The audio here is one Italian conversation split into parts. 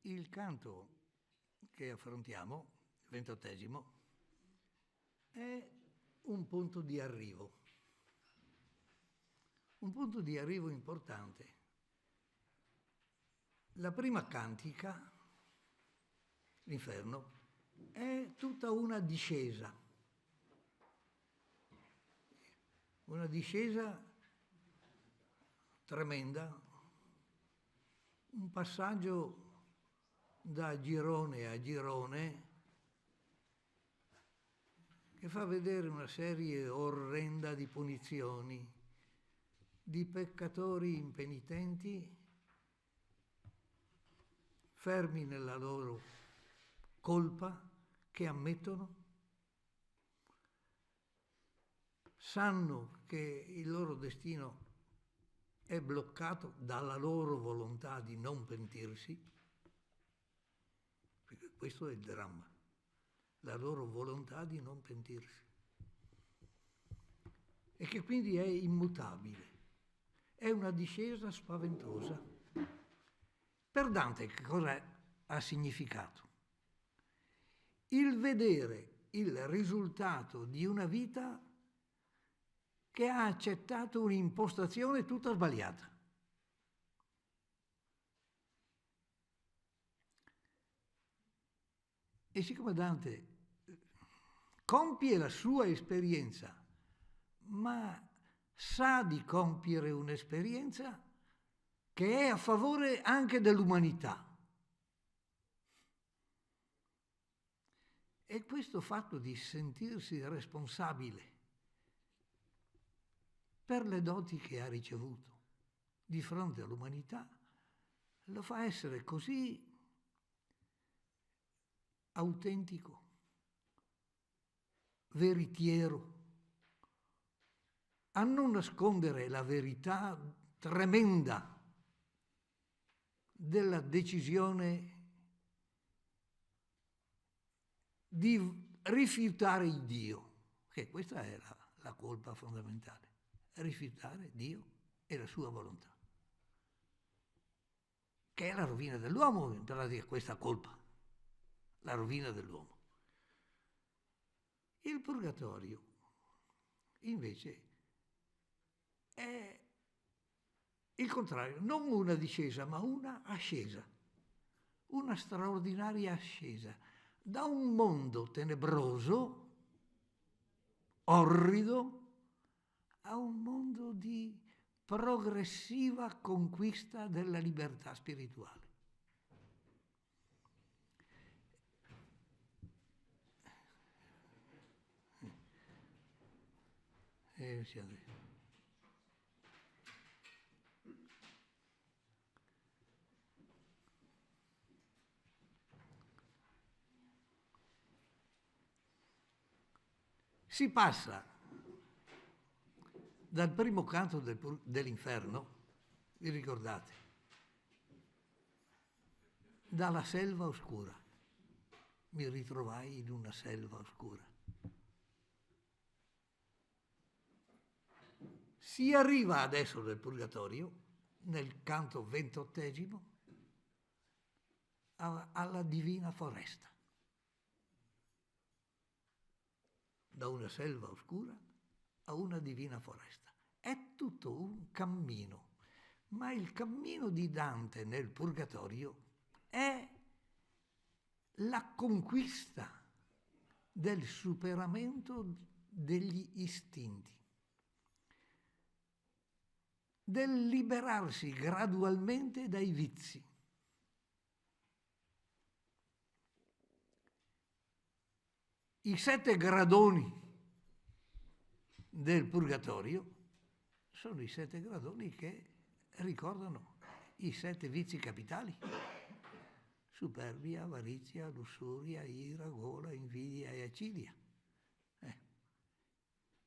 Il canto che affrontiamo, il 28°, è un punto di arrivo importante. La prima cantica, l'Inferno, è tutta una discesa tremenda, un passaggio da girone a girone che fa vedere una serie orrenda di punizioni, di peccatori impenitenti fermi nella loro colpa, che ammettono, sanno che il loro destino è bloccato dalla loro volontà di non pentirsi, perché questo è il dramma, la loro volontà di non pentirsi, e che quindi è immutabile. È una discesa spaventosa. Per Dante che cosa ha significato? Il vedere il risultato di una vita che ha accettato un'impostazione tutta sbagliata. E siccome Dante compie la sua esperienza, ma sa di compiere un'esperienza che è a favore anche dell'umanità. E questo fatto di sentirsi responsabile per le doti che ha ricevuto di fronte all'umanità lo fa essere così autentico, veritiero, a non nascondere la verità tremenda della decisione di rifiutare il Dio, che questa è la colpa fondamentale, rifiutare Dio e la sua volontà, che è la rovina dell'uomo, in pratica questa colpa, la rovina dell'uomo. Il purgatorio, invece, è il contrario, non una discesa, ma una ascesa, una straordinaria ascesa da un mondo tenebroso, orrido, a un mondo di progressiva conquista della libertà spirituale. Si passa dal primo canto dell'Inferno, vi ricordate? Dalla selva oscura. Mi ritrovai in una selva oscura. Si arriva adesso nel Purgatorio, nel canto 28°, alla divina foresta. Da una selva oscura a una divina foresta. È tutto un cammino, ma il cammino di Dante nel Purgatorio è la conquista del superamento degli istinti, del liberarsi gradualmente dai vizi. I 7 gradoni del Purgatorio sono i 7 gradoni che ricordano i 7 vizi capitali: superbia, avarizia, lussuria, ira, gola, invidia e acidia.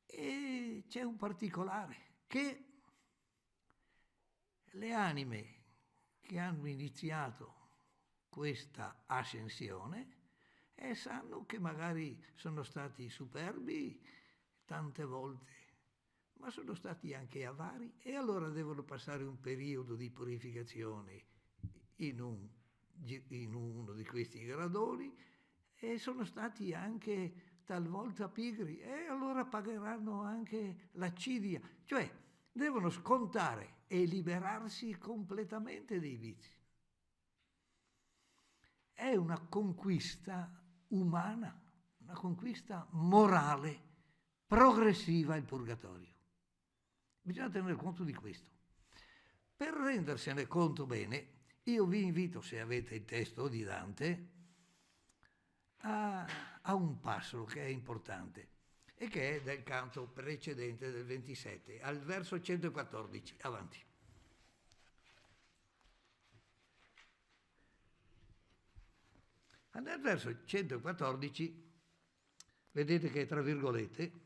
E c'è un particolare, che le anime che hanno iniziato questa ascensione sanno che magari sono stati superbi tante volte, ma sono stati anche avari, e allora devono passare un periodo di purificazione in un in uno di questi gradoni e sono stati anche talvolta pigri e allora pagheranno anche l'accidia, cioè devono scontare e liberarsi completamente dei vizi. È una conquista umana, una conquista morale, progressiva il purgatorio. Bisogna tenere conto di questo. Per rendersene conto bene, io vi invito, se avete il testo di Dante, a un passo che è importante e che è del canto precedente del 27, al verso 114, avanti. Nel verso 114, vedete che è tra virgolette,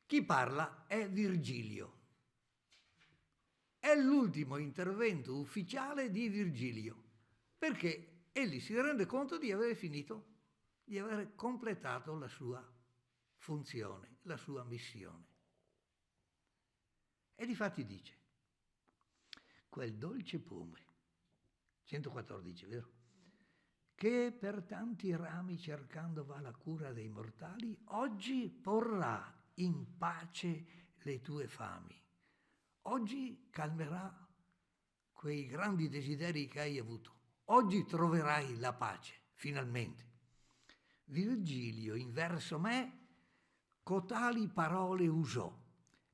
chi parla è Virgilio. È l'ultimo intervento ufficiale di Virgilio, perché egli si rende conto di aver finito, di aver completato la sua funzione, la sua missione. E difatti dice, quel dolce pome, 114, vero? Che per tanti rami cercando va la cura dei mortali, oggi porrà in pace le tue fami. Oggi calmerà quei grandi desideri che hai avuto. Oggi troverai la pace, finalmente. Virgilio in verso me cotali parole usò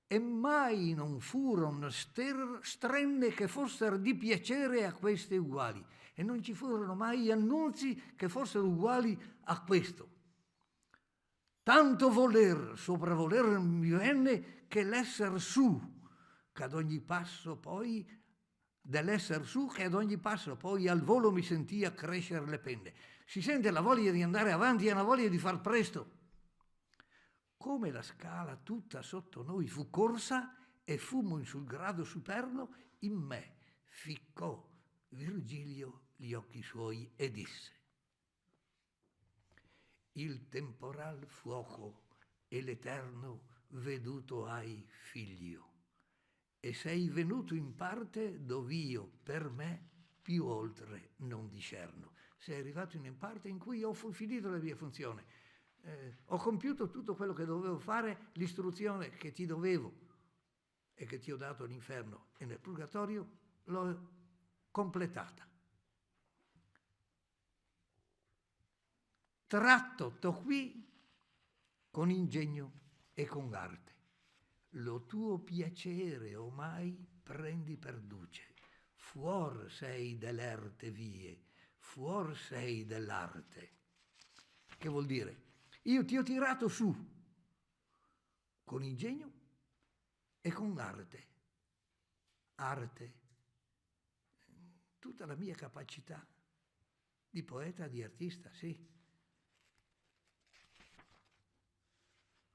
e mai non furono strenne che fossero di piacere a queste uguali e non ci furono mai annunzi che fossero uguali a questo. Tanto voler sopravoler mi venne che l'esser su, che ad ogni passo poi, dell'esser su, che ad ogni passo poi al volo mi sentia crescere le penne. Si sente la voglia di andare avanti e una voglia di far presto. Come la scala tutta sotto noi fu corsa e fummo in sul grado superno, in me ficcò Virgilio gli occhi suoi e disse: il temporal fuoco e l'eterno veduto hai, figlio, e sei venuto in parte dov'io per me più oltre non discerno. Sei arrivato in parte in cui ho finito la mia funzione. Ho compiuto tutto quello che dovevo fare, l'istruzione che ti dovevo e che ti ho dato all'inferno e nel purgatorio l'ho completata. Tratto to qui con ingegno e con arte. Lo tuo piacere omai prendi per duce. Fuor sei dell'erte vie, fuor sei dell'arte. Che vuol dire? Io ti ho tirato su con ingegno e con arte. Arte, tutta la mia capacità di poeta, di artista, sì.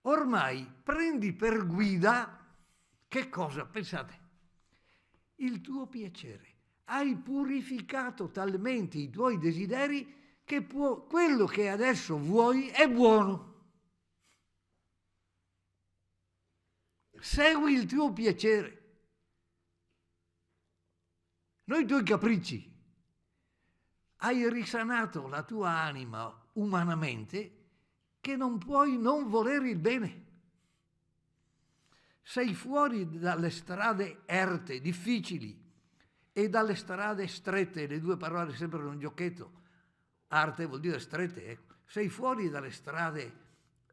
Ormai prendi per guida, che cosa? Pensate, il tuo piacere. Hai purificato talmente i tuoi desideri che quello che adesso vuoi è buono. Segui il tuo piacere, non i tuoi capricci. Hai risanato la tua anima umanamente che non puoi non volere il bene. Sei fuori dalle strade erte, difficili, e dalle strade strette, le due parole sembrano un giochetto. Arte vuol dire strette, ecco. Sei fuori dalle strade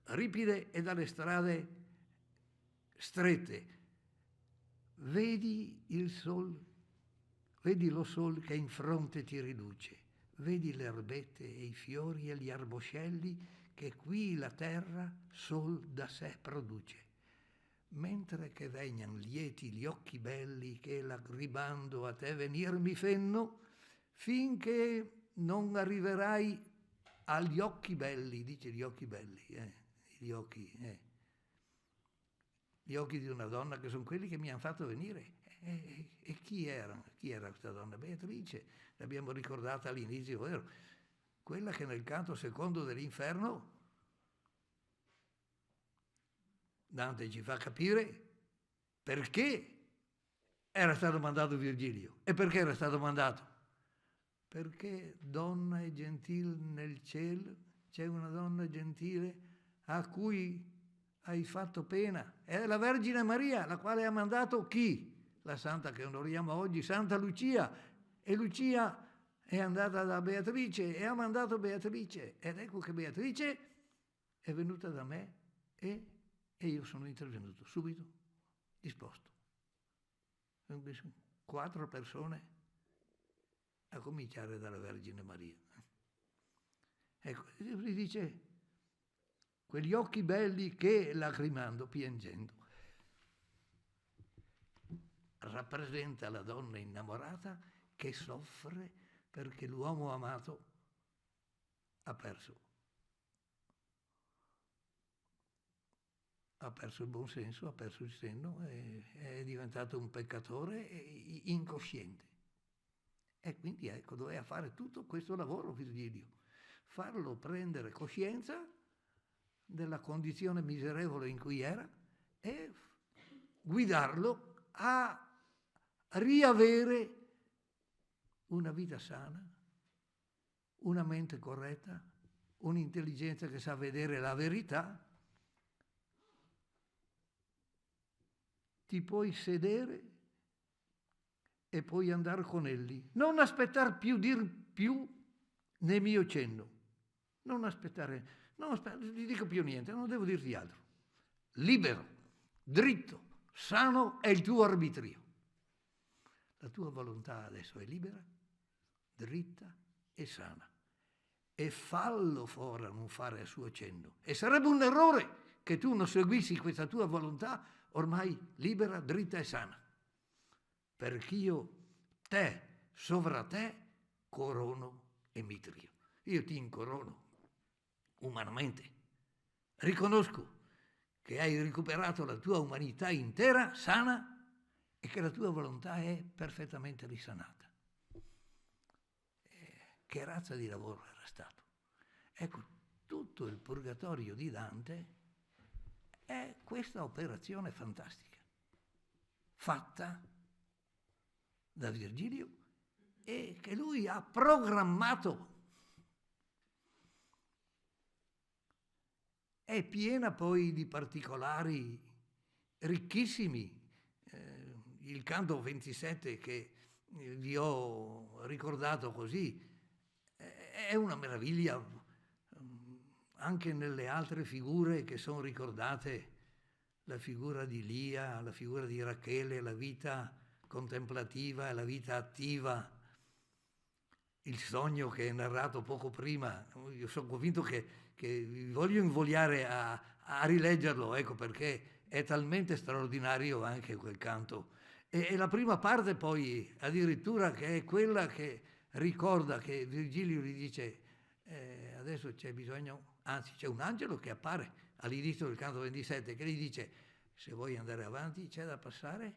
ripide e dalle strade strette. Vedi il sol, vedi lo sol che in fronte ti riluce, vedi le erbette e i fiori e gli arboscelli che qui la terra sol da sé produce. Mentre che vegnan lieti gli occhi belli che lagribando a te venir mi fenno, finché non arriverai agli occhi belli, dice gli occhi belli, gli occhi di una donna che sono quelli che mi hanno fatto venire. E chi era? Chi era questa donna? Beatrice, l'abbiamo ricordata all'inizio, vero? Quella che nel canto secondo dell'inferno Dante ci fa capire perché era stato mandato Virgilio. E perché era stato mandato? perché donna è gentil nel cielo, c'è una donna gentile a cui hai fatto pena. È la Vergine Maria, la quale ha mandato chi? La santa che onoriamo oggi, Santa Lucia. E Lucia è andata da Beatrice e ha mandato Beatrice. Ed ecco che Beatrice è venuta da me e io sono intervenuto subito, disposto. 4 persone, a cominciare dalla Vergine Maria. Ecco, lui dice, quegli occhi belli che, lacrimando, piangendo, rappresenta la donna innamorata che soffre perché l'uomo amato ha perso il buon senso, ha perso il senno, è diventato un peccatore incosciente. E quindi ecco, doveva fare tutto questo lavoro Virgilio, farlo prendere coscienza della condizione miserevole in cui era e guidarlo a riavere una vita sana, una mente corretta, un'intelligenza che sa vedere la verità. Ti puoi sedere e puoi andare con elli. Non aspettare più, dir più nel mio cenno. Non aspettare, non ti dico più niente, non devo dirti altro. Libero, dritto, sano è il tuo arbitrio. La tua volontà adesso è libera, dritta e sana. E fallo fora non fare a suo cenno. E sarebbe un errore che tu non seguissi questa tua volontà ormai libera, dritta e sana. Perché io te, sovra te, corono e mitrio. Io ti incorono umanamente. Riconosco che hai recuperato la tua umanità intera, sana, e che la tua volontà è perfettamente risanata. Che razza di lavoro era stato? Ecco, tutto il purgatorio di Dante è questa operazione fantastica, fatta da Virgilio e che lui ha programmato. È piena poi di particolari ricchissimi. Il canto 27 che vi ho ricordato così è una meraviglia anche nelle altre figure che sono ricordate, la figura di Lia, la figura di Rachele, la vita contemplativa, la vita attiva, il sogno che è narrato poco prima. Io sono convinto che vi voglio invogliare a rileggerlo, ecco, perché è talmente straordinario anche quel canto. E la prima parte poi addirittura che è quella che ricorda che Virgilio gli dice adesso c'è bisogno, anzi c'è un angelo che appare all'inizio del canto 27 che gli dice se vuoi andare avanti c'è da passare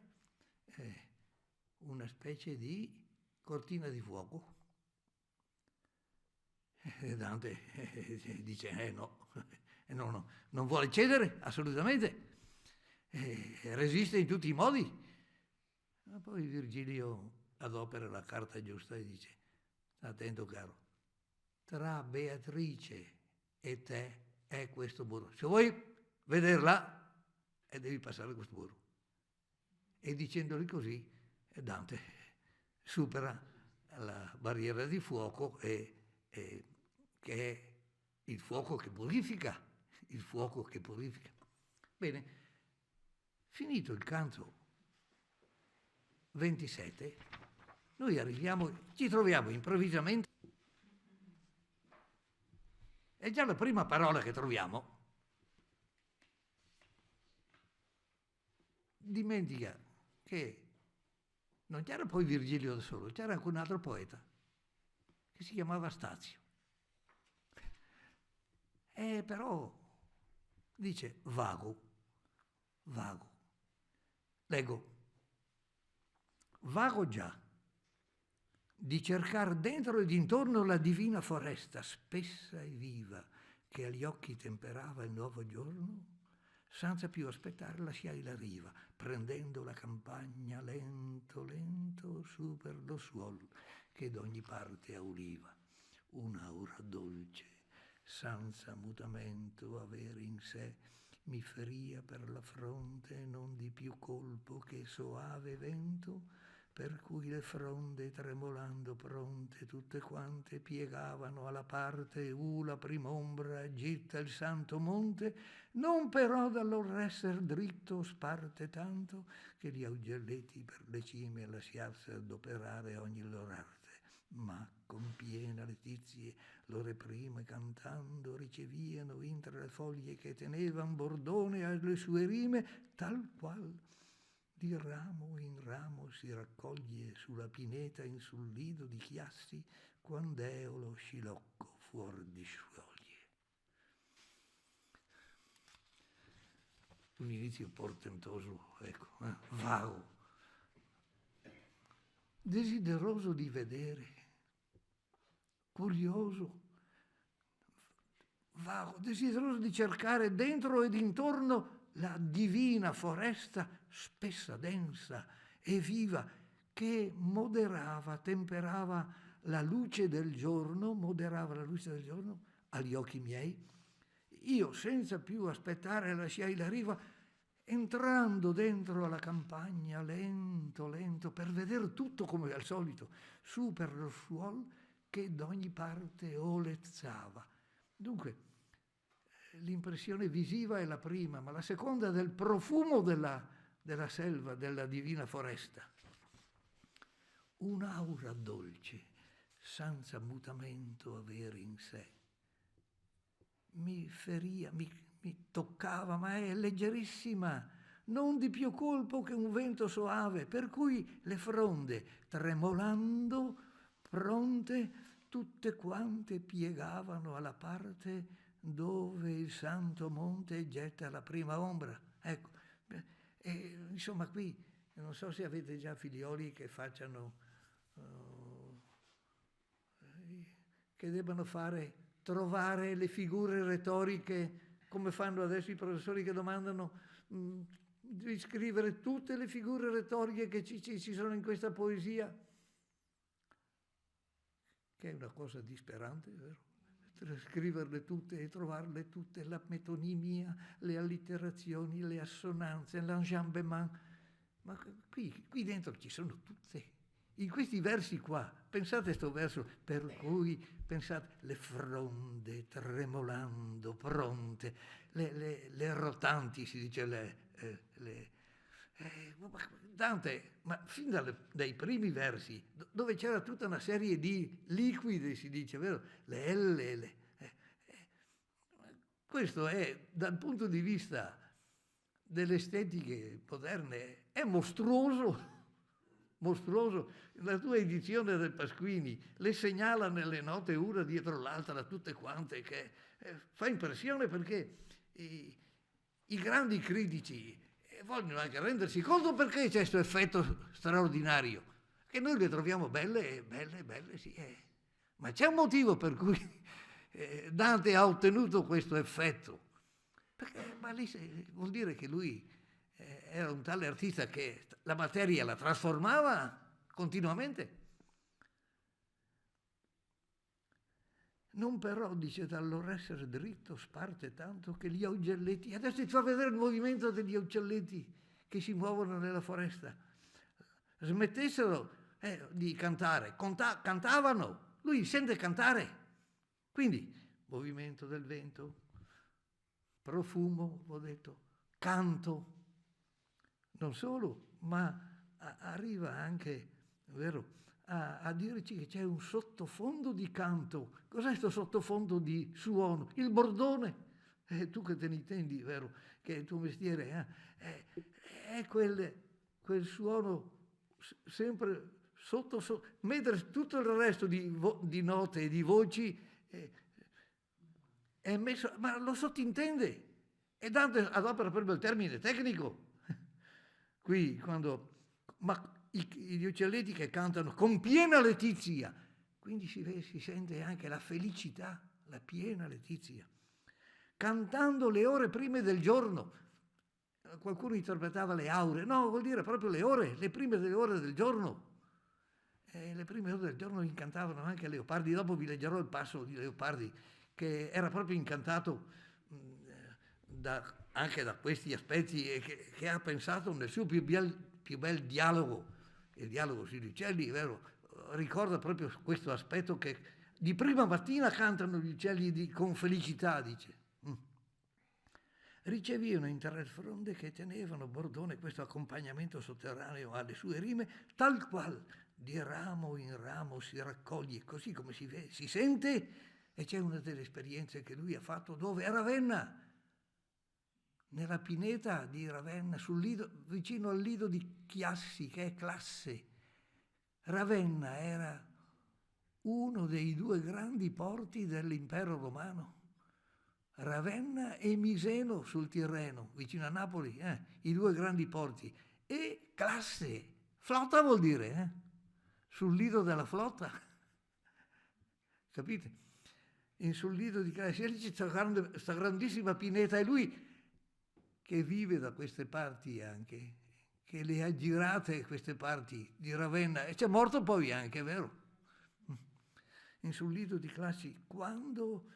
una specie di cortina di fuoco. Dante dice no, non vuole cedere assolutamente, resiste in tutti i modi. Ma poi Virgilio adopera la carta giusta e dice, sta attento caro, tra Beatrice e te è questo muro. Se vuoi vederla, devi passare questo muro. E dicendoli così, Dante supera la barriera di fuoco che è il fuoco che purifica, il fuoco che purifica. Bene, finito il canto 27, noi ci troviamo improvvisamente, è già la prima parola che troviamo, dimentica che non c'era poi Virgilio da solo, c'era anche un altro poeta che si chiamava Stazio. Però dice vago. Leggo. Vago già, di cercar dentro ed intorno la divina foresta, spessa e viva, che agli occhi temperava il nuovo giorno, senza più aspettare lasciai la riva, prendendo la campagna lento su per lo suolo, che d'ogni parte auliva. Un'aura dolce, senza mutamento avere in sé, mi feria per la fronte non di più colpo che soave vento, per cui le fronde tremolando pronte tutte quante piegavano alla parte la prim'ombra gitta il santo monte, non però da lor esser dritto sparte tanto che gli augelletti per le cime lasciasse adoperare ogni lor arte, ma con piena letizie l'ore prime cantando riceviano intra le foglie che tenevan bordone alle sue rime, tal qual di ramo in ramo si raccoglie sulla pineta in sul lido di chiassi quand'eo lo scilocco fuor di scioglie. Un inizio portentoso, ecco, vago, desideroso di vedere, curioso, vago, desideroso di cercare dentro ed intorno la divina foresta spessa, densa e viva che moderava, temperava la luce del giorno, agli occhi miei. Io, senza più aspettare, lasciai la riva, entrando dentro alla campagna, lento, lento, per vedere tutto come al solito, su per lo suol che d'ogni parte olezzava. Dunque, l'impressione visiva è la prima, ma la seconda del profumo della selva, della divina foresta. Un'aura dolce, senza mutamento avere in sé. Mi feria, mi toccava, ma è leggerissima, non di più colpo che un vento soave, per cui le fronde, tremolando, pronte, tutte quante piegavano alla parte dove il santo monte getta la prima ombra. Ecco, insomma qui, non so se avete già figlioli che facciano, che debbano trovare le figure retoriche, come fanno adesso i professori che domandano di scrivere tutte le figure retoriche che ci sono in questa poesia, che è una cosa disperante, vero? Scriverle tutte e trovarle tutte, la metonimia, le allitterazioni, le assonanze, l'enjambement, ma qui dentro ci sono tutte. In questi versi qua, pensate a sto verso, per cui, pensate, le fronde tremolando, pronte, le rotanti, si dice, Dante, ma fin dai primi versi, dove c'era tutta una serie di liquidi, si dice, vero? Le L, questo è, dal punto di vista delle estetiche moderne, è mostruoso. Mostruoso. La tua edizione del Pasquini le segnala nelle note una dietro l'altra, tutte quante, che fa impressione perché i grandi critici vogliono anche rendersi conto perché c'è questo effetto straordinario, che noi le troviamo belle, sì, ma c'è un motivo per cui Dante ha ottenuto questo effetto, perché ma lì vuol dire che lui era un tale artista che la materia la trasformava continuamente. Non però, dice, dal loro essere dritto sparte tanto che gli augelletti, adesso ti fa vedere il movimento degli uccelletti che si muovono nella foresta, smettessero di cantare, cantavano, lui sente cantare, quindi movimento del vento, profumo, ho detto, canto, non solo, ma arriva anche, vero, a dirci che c'è un sottofondo di canto. Cos'è questo sottofondo di suono? Il bordone. Tu che te ne intendi, vero, che è il tuo mestiere, è quel suono sempre sotto, mentre tutto il resto di note e di voci è messo, ma lo sottintende. E Dante adopera proprio il termine tecnico. Qui quando, ma gli uccelletti che cantano con piena letizia, quindi si sente anche la felicità, la piena letizia, cantando le ore prime del giorno. Qualcuno interpretava le aure, no, vuol dire proprio le ore, le prime delle ore del giorno. le prime ore del giorno incantavano anche Leopardi. Dopo vi leggerò il passo di Leopardi, che era proprio incantato anche da questi aspetti e che ha pensato nel suo più bel dialogo, il dialogo sugli uccelli, vero? Ricorda proprio questo aspetto che di prima mattina cantano gli uccelli con felicità, dice. Riceviano in terre fronde che tenevano Bordone questo accompagnamento sotterraneo alle sue rime, tal qual di ramo in ramo si raccoglie, così come si sente, e c'è una delle esperienze che lui ha fatto dove? A Ravenna, nella pineta di Ravenna, sul lido, vicino al lido di Chiassi, che è classe. Ravenna era uno dei due grandi porti dell'impero romano. Ravenna e Miseno sul Tirreno, vicino a Napoli, i due grandi porti. E classe, flotta vuol dire, sul lido della flotta, capite? Sul lido di classe, e lì c'è questa grandissima pineta, e lui che vive da queste parti anche, che le ha girate queste parti di Ravenna, e c'è morto poi anche, vero? Sul lido di classi, quando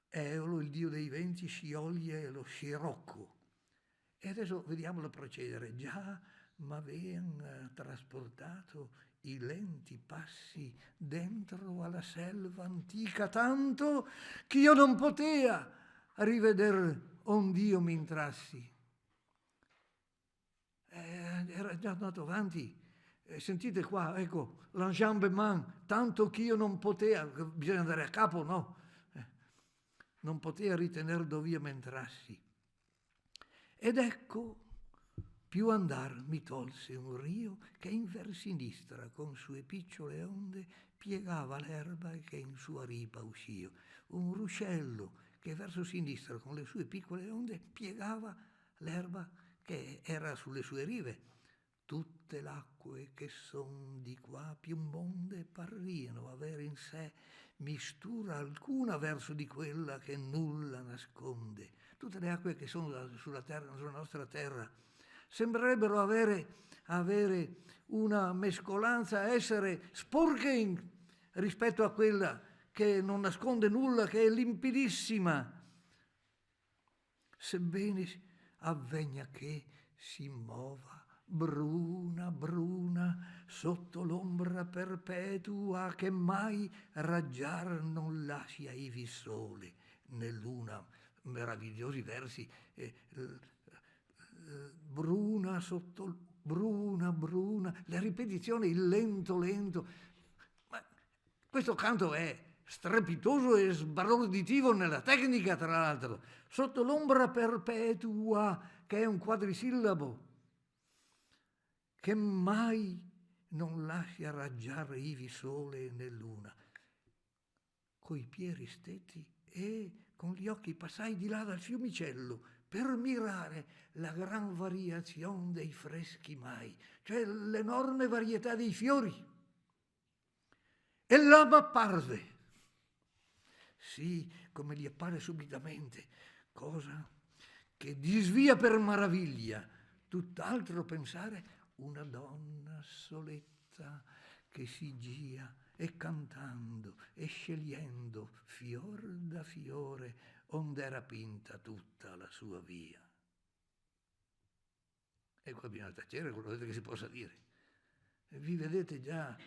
Eolo, il dio dei venti, scioglie lo scirocco. E adesso vediamolo procedere. Già m'avean trasportato i lenti passi dentro alla selva antica, tanto che io non potea riveder ond'io mi intrassi. Era già andato avanti. Sentite qua, ecco, l'enjambement, tanto che io non potea, bisogna andare a capo, no? Non potea ritener dov'io m'entrassi. Ed ecco, più andar mi tolse un rio che in ver sinistra con sue picciole onde piegava l'erba che in sua ripa uscio. Un ruscello che verso sinistra con le sue piccole onde piegava l'erba che era sulle sue rive. Tutte l'acque che son di qua più monde parriano avere in sé mistura alcuna verso di quella che nulla nasconde. Tutte le acque che sono sulla terra, sulla nostra terra, sembrerebbero avere una mescolanza, essere sporche rispetto a quella che non nasconde nulla, che è limpidissima. Sebbene avvegna che si muova bruna, bruna, sotto l'ombra perpetua che mai raggiar non lascia ivi sole, né luna. Meravigliosi versi, bruna sotto, bruna, bruna, le ripetizioni, il lento, lento. Ma questo canto è strepitoso e sbalorditivo nella tecnica, tra l'altro. Sotto l'ombra perpetua, che è un quadrisillabo, che mai non lascia raggiar ivi sole né luna. Coi piedi stretti e con gli occhi passai di là dal fiumicello per mirare la gran variazione dei freschi mai, cioè l'enorme varietà dei fiori. E là m'apparve, sì, come gli appare subitamente, cosa che disvia per maraviglia, tutt'altro pensare una donna soletta che si gia e cantando e scegliendo fior da fiore ond'era pinta tutta la sua via. E qua bisogna tacere quello che si possa dire. Vi vedete già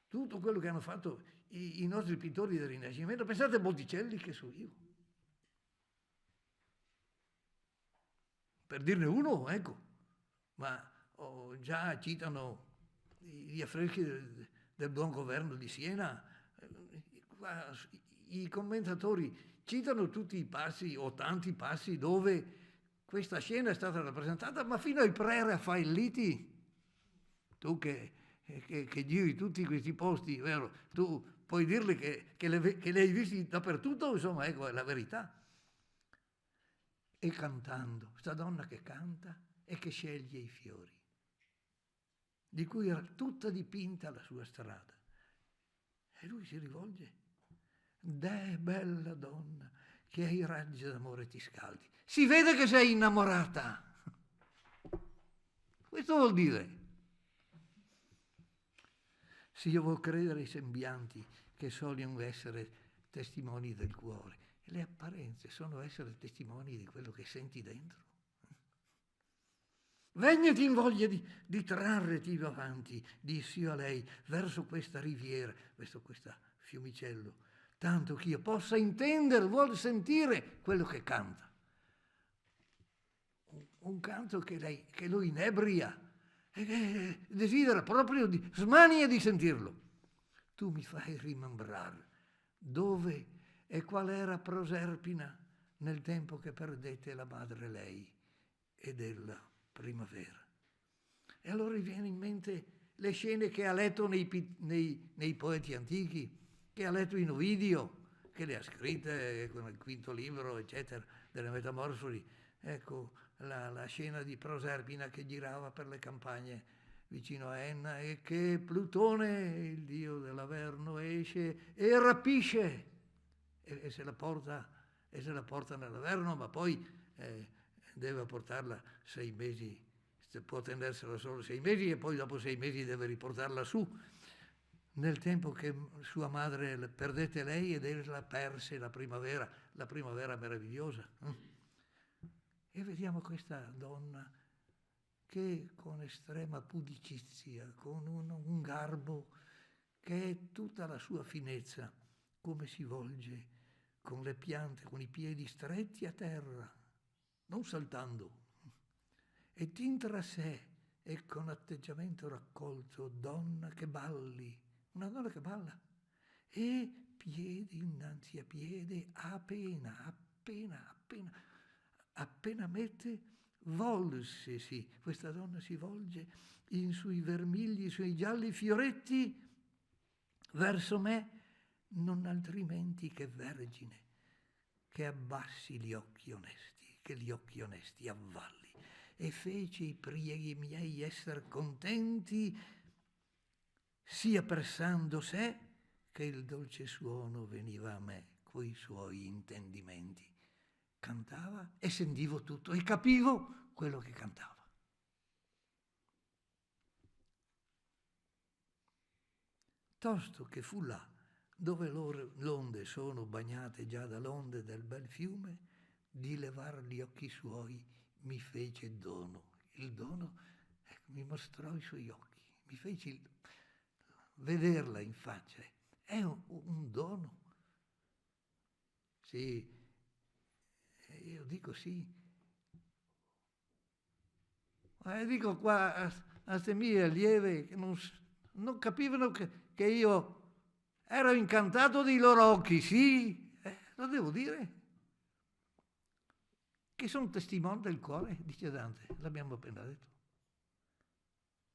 tutto quello che hanno fatto i nostri pittori del Rinascimento. Pensate a Botticelli, che so io. Per dirne uno, ecco, ma già citano gli affreschi del buon governo di Siena. I commentatori citano tutti i passi o tanti passi dove questa scena è stata rappresentata, ma fino ai pre-raffaelliti, tu che giri tutti questi posti, vero? Tu puoi dirle che li hai visti dappertutto, insomma, ecco, è la verità. E cantando, questa donna che canta e che sceglie i fiori, di cui era tutta dipinta la sua strada. E lui si rivolge: deh, bella donna, che ai raggi d'amore ti scaldi. Si vede che sei innamorata. Questo vuol dire. se io vuol credere ai sembianti che sogliono essere testimoni del cuore. Le apparenze sono essere testimoni di quello che senti dentro. Vegnati in voglia di trarreti avanti, dissi io a lei, verso questa riviera, verso questo fiumicello, tanto che io possa intendere, vuol sentire quello che canta. Un canto che lo inebria e che desidera proprio smania di sentirlo. Tu mi fai rimembrare dove e qual era Proserpina nel tempo che perdette la madre lei e della primavera. E allora mi viene in mente le scene che ha letto nei poeti antichi, che ha letto in Ovidio, che le ha scritte con il quinto libro, eccetera, delle Metamorfosi. Ecco, la scena di Proserpina che girava per le campagne vicino a Enna e che Plutone, il dio dell'Averno, esce e rapisce e se la porta nell'Averno, ma poi deve portarla 6 mesi, può tenersela solo 6 mesi e poi dopo 6 mesi deve riportarla su, nel tempo che sua madre perdette lei ed ella perse la primavera meravigliosa. E vediamo questa donna che con estrema pudicizia, con un garbo che è tutta la sua finezza, come si volge con le piante, con i piedi stretti a terra, non saltando, e tintra a sé e con atteggiamento raccolto, donna che balli, una donna che balla, e piede innanzi a piede, appena mette, volsesi, questa donna si volge in sui vermigli, sui gialli fioretti verso me, non altrimenti che vergine, che abbassi gli occhi onesti, che gli occhi onesti avvalli, e fece i prieghi miei esser contenti, sia pressando sé che il dolce suono veniva a me coi suoi intendimenti. Cantava e sentivo tutto e capivo quello che cantava. Tosto che fu là, dove l'onde sono bagnate già dall'onde del bel fiume, di levar gli occhi suoi mi fece dono. Il dono, ecco, mi mostrò i suoi occhi, mi fece vederla in faccia. È un dono. Sì, io dico sì. Ma dico qua a queste mie allieve che non capivano che io ero incantato dei loro occhi, sì, lo devo dire. Che sono testimoni del cuore, dice Dante, l'abbiamo appena detto.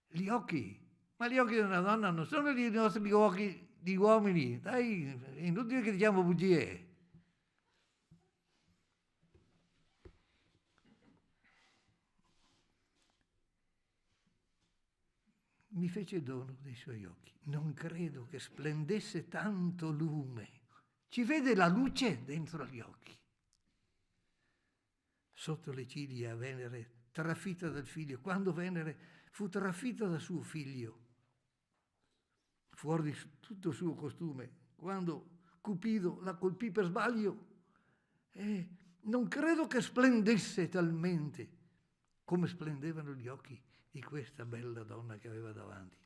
Gli occhi, ma gli occhi di una donna non sono i nostri occhi di uomini, dai, è inutile che diciamo bugie. Mi fece dono dei suoi occhi. Non credo che splendesse tanto lume. Ci vede la luce dentro gli occhi. Sotto le ciglia Venere, trafitta dal figlio. Quando Venere fu trafitta da suo figlio, fuori di tutto il suo costume, quando Cupido la colpì per sbaglio, non credo che splendesse talmente come splendevano gli occhi di questa bella donna che aveva davanti.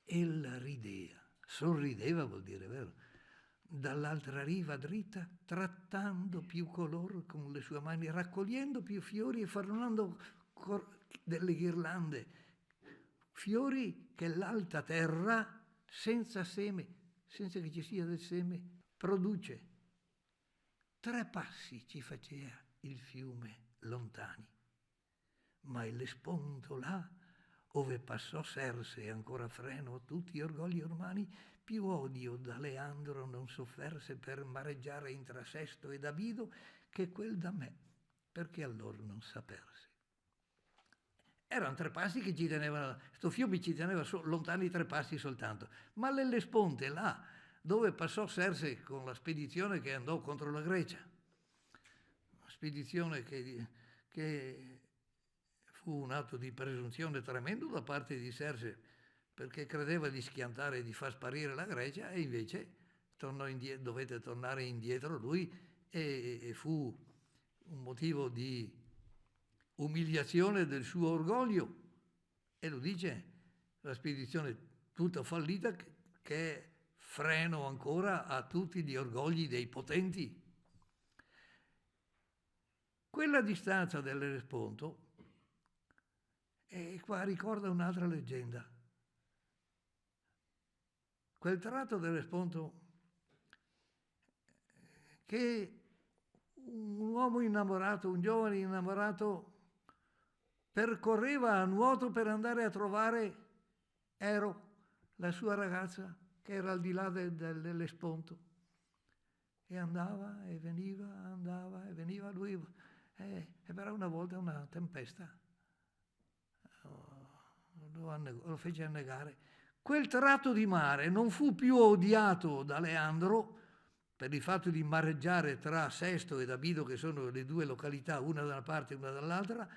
Ella rideva, sorrideva vuol dire, vero? Dall'altra riva dritta, trattando più color con le sue mani, raccogliendo più fiori e farnando delle ghirlande, fiori che l'alta terra, senza seme, senza che ci sia del seme, produce. 3 passi ci faceva il fiume lontani, ma il spunto là, ove passò Serse ancora freno tutti gli orgogli umani, più odio da Leandro non sofferse per mareggiare intrasesto e Davido che quel da me, perché allora non saperse. Erano 3 passi che ci tenevano, sto fiume ci teneva lontani 3 passi soltanto, ma l'Ellesponte là, dove passò Serse con la spedizione che andò contro la Grecia, spedizione che fu un atto di presunzione tremendo da parte di Serse, perché credeva di schiantare e di far sparire la Grecia, e invece dovette tornare indietro lui, e fu un motivo di umiliazione del suo orgoglio, e lo dice la spedizione tutta fallita, che è freno ancora a tutti gli orgogli dei potenti. Quella distanza dell'Ellesponto, e qua ricorda un'altra leggenda. Quel tratto dell'Ellesponto che un uomo innamorato, un giovane innamorato, percorreva a nuoto per andare a trovare Ero, la sua ragazza, che era al di là dell'Ellesponto. E andava e veniva lui. E però una volta una tempesta lo fece annegare. Quel tratto di mare non fu più odiato da Leandro per il fatto di mareggiare tra Sesto ed Abido, che sono le due località, una da una parte e una dall'altra,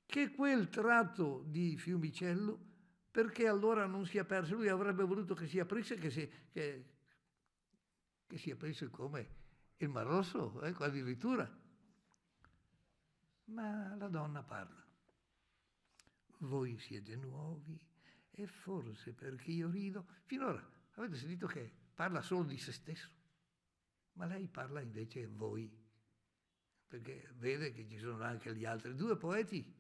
che quel tratto di Fiumicello, perché allora non si aperse. Lui avrebbe voluto che si aprisse, che si aprisse come il Mar Rosso, ecco, addirittura. Ma la donna parla. Voi siete nuovi e forse perché io rido. Finora avete sentito che parla solo di se stesso, ma lei parla invece voi, perché vede che ci sono anche gli altri due poeti.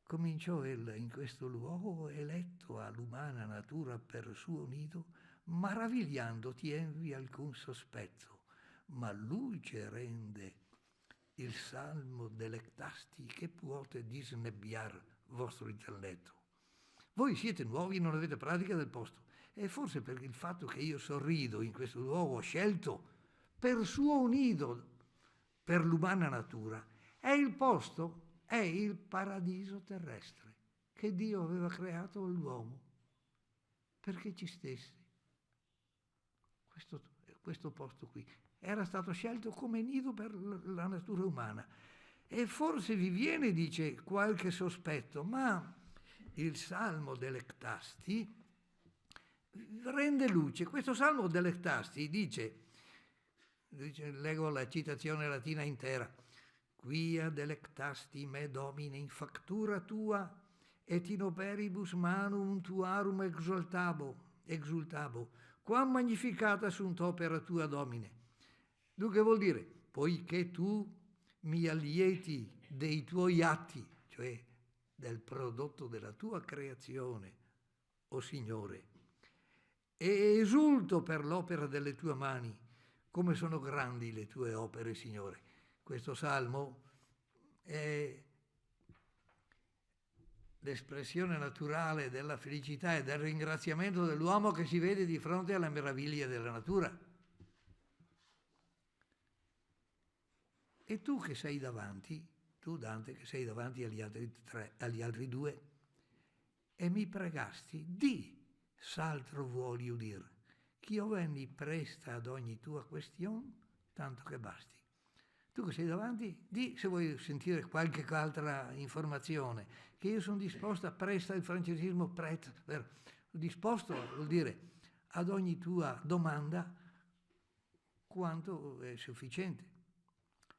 Cominciò ella in questo luogo, eletto all'umana natura per suo nido, maravigliandoti envi alcun sospetto, ma luce rende il salmo delectasti che puote disnebbiar vostro intelletto. Voi siete nuovi e non avete pratica del posto, e forse per il fatto che io sorrido in questo luogo scelto per suo nido, per l'umana natura, è il posto, è il paradiso terrestre che Dio aveva creato all'uomo perché ci stesse. Questo posto qui era stato scelto come nido per la natura umana. E forse vi viene, dice, qualche sospetto, ma il Salmo delectasti rende luce. Questo Salmo delectasti dice, leggo la citazione latina intera: quia delectasti me domine in factura tua, et in operibus manum tuarum exultabo, quam magnificata sunt opera tua, Domine. Dunque vuol dire, poiché tu mi allieti dei tuoi atti, cioè del prodotto della tua creazione, o Signore, e esulto per l'opera delle tue mani, come sono grandi le tue opere, Signore. Questo salmo è l'espressione naturale della felicità e del ringraziamento dell'uomo che si vede di fronte alle meraviglie della natura. E tu che sei davanti, tu Dante che sei davanti agli altri due, e mi pregasti, di s'altro vuoli udir, ch'io venni presta ad ogni tua questione, tanto che basti. Tu che sei davanti, di se vuoi sentire qualche altra informazione, che io sono disposta, presta il francesismo, disposto vuol dire ad ogni tua domanda quanto è sufficiente.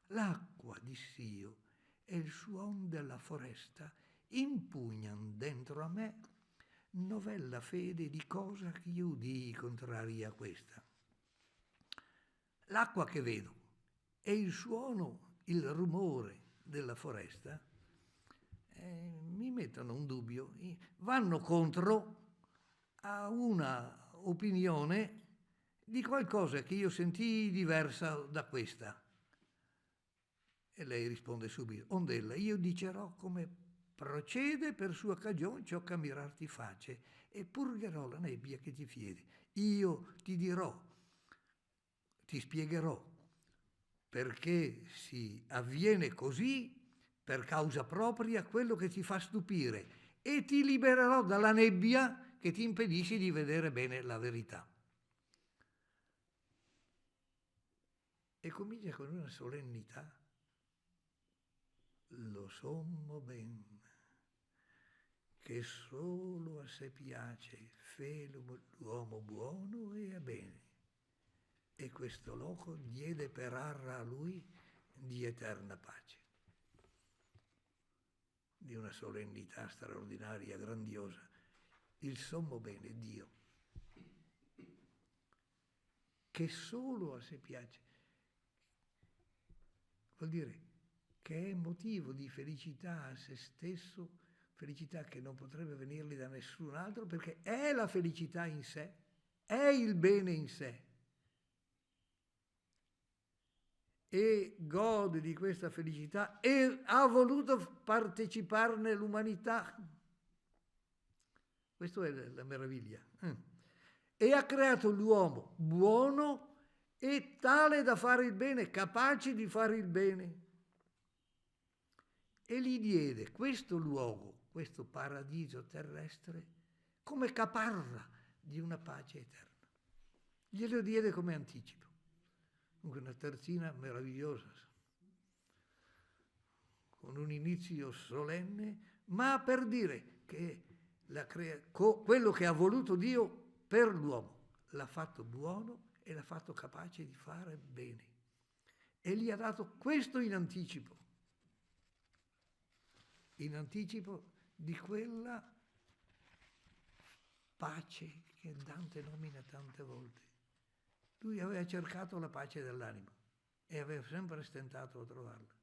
L'acqua, dissi io, e il suon della foresta impugnan dentro a me novella fede di cosa che io udii contraria a questa. L'acqua che vedo e il suono, il rumore della foresta mi mettono un dubbio, vanno contro a una opinione di qualcosa che io sentii diversa da questa. E lei risponde subito: ondella, io dicerò come procede per sua cagione ciò che a mirarti face, e purgherò la nebbia che ti fiede. Io ti dirò, ti spiegherò perché si avviene così per causa propria quello che ti fa stupire, e ti libererò dalla nebbia che ti impedisce di vedere bene la verità. E comincia con una solennità lo sommo ben, che solo a sé piace, fe l'uomo buono e a bene. E questo loco diede per arra a lui di eterna pace, di una solennità straordinaria, grandiosa. Il sommo bene, Dio, che solo a sé piace, vuol dire che è motivo di felicità a se stesso, felicità che non potrebbe venirgli da nessun altro, perché è la felicità in sé, è il bene in sé. E gode di questa felicità e ha voluto parteciparne l'umanità. Questa è la meraviglia. E ha creato l'uomo buono e tale da fare il bene, capace di fare il bene. E gli diede questo luogo, questo paradiso terrestre, come caparra di una pace eterna. Glielo diede come anticipo. Dunque una terzina meravigliosa, con un inizio solenne, ma per dire che quello che ha voluto Dio per l'uomo l'ha fatto buono e l'ha fatto capace di fare bene. E gli ha dato questo in anticipo di quella pace che Dante nomina tante volte. Lui aveva cercato la pace dell'anima e aveva sempre stentato a trovarla.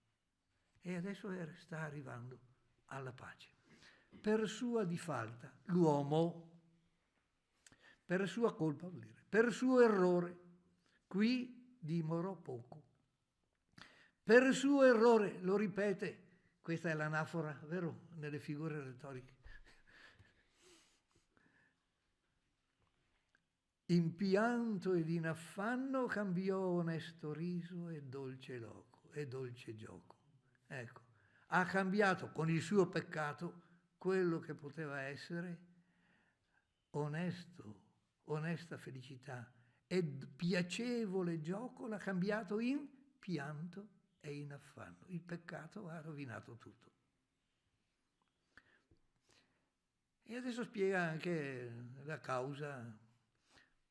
E adesso sta arrivando alla pace. Per sua difalta, l'uomo, per sua colpa, vuol dire, per suo errore, qui dimorò poco. Per suo errore, lo ripete, questa è l'anafora, vero? Nelle figure retoriche. In pianto ed in affanno cambiò onesto riso e dolce loco, e dolce gioco. Ecco, ha cambiato con il suo peccato quello che poteva essere onesta felicità e piacevole gioco, l'ha cambiato in pianto e in affanno. Il peccato ha rovinato tutto. E adesso spiega anche la causa.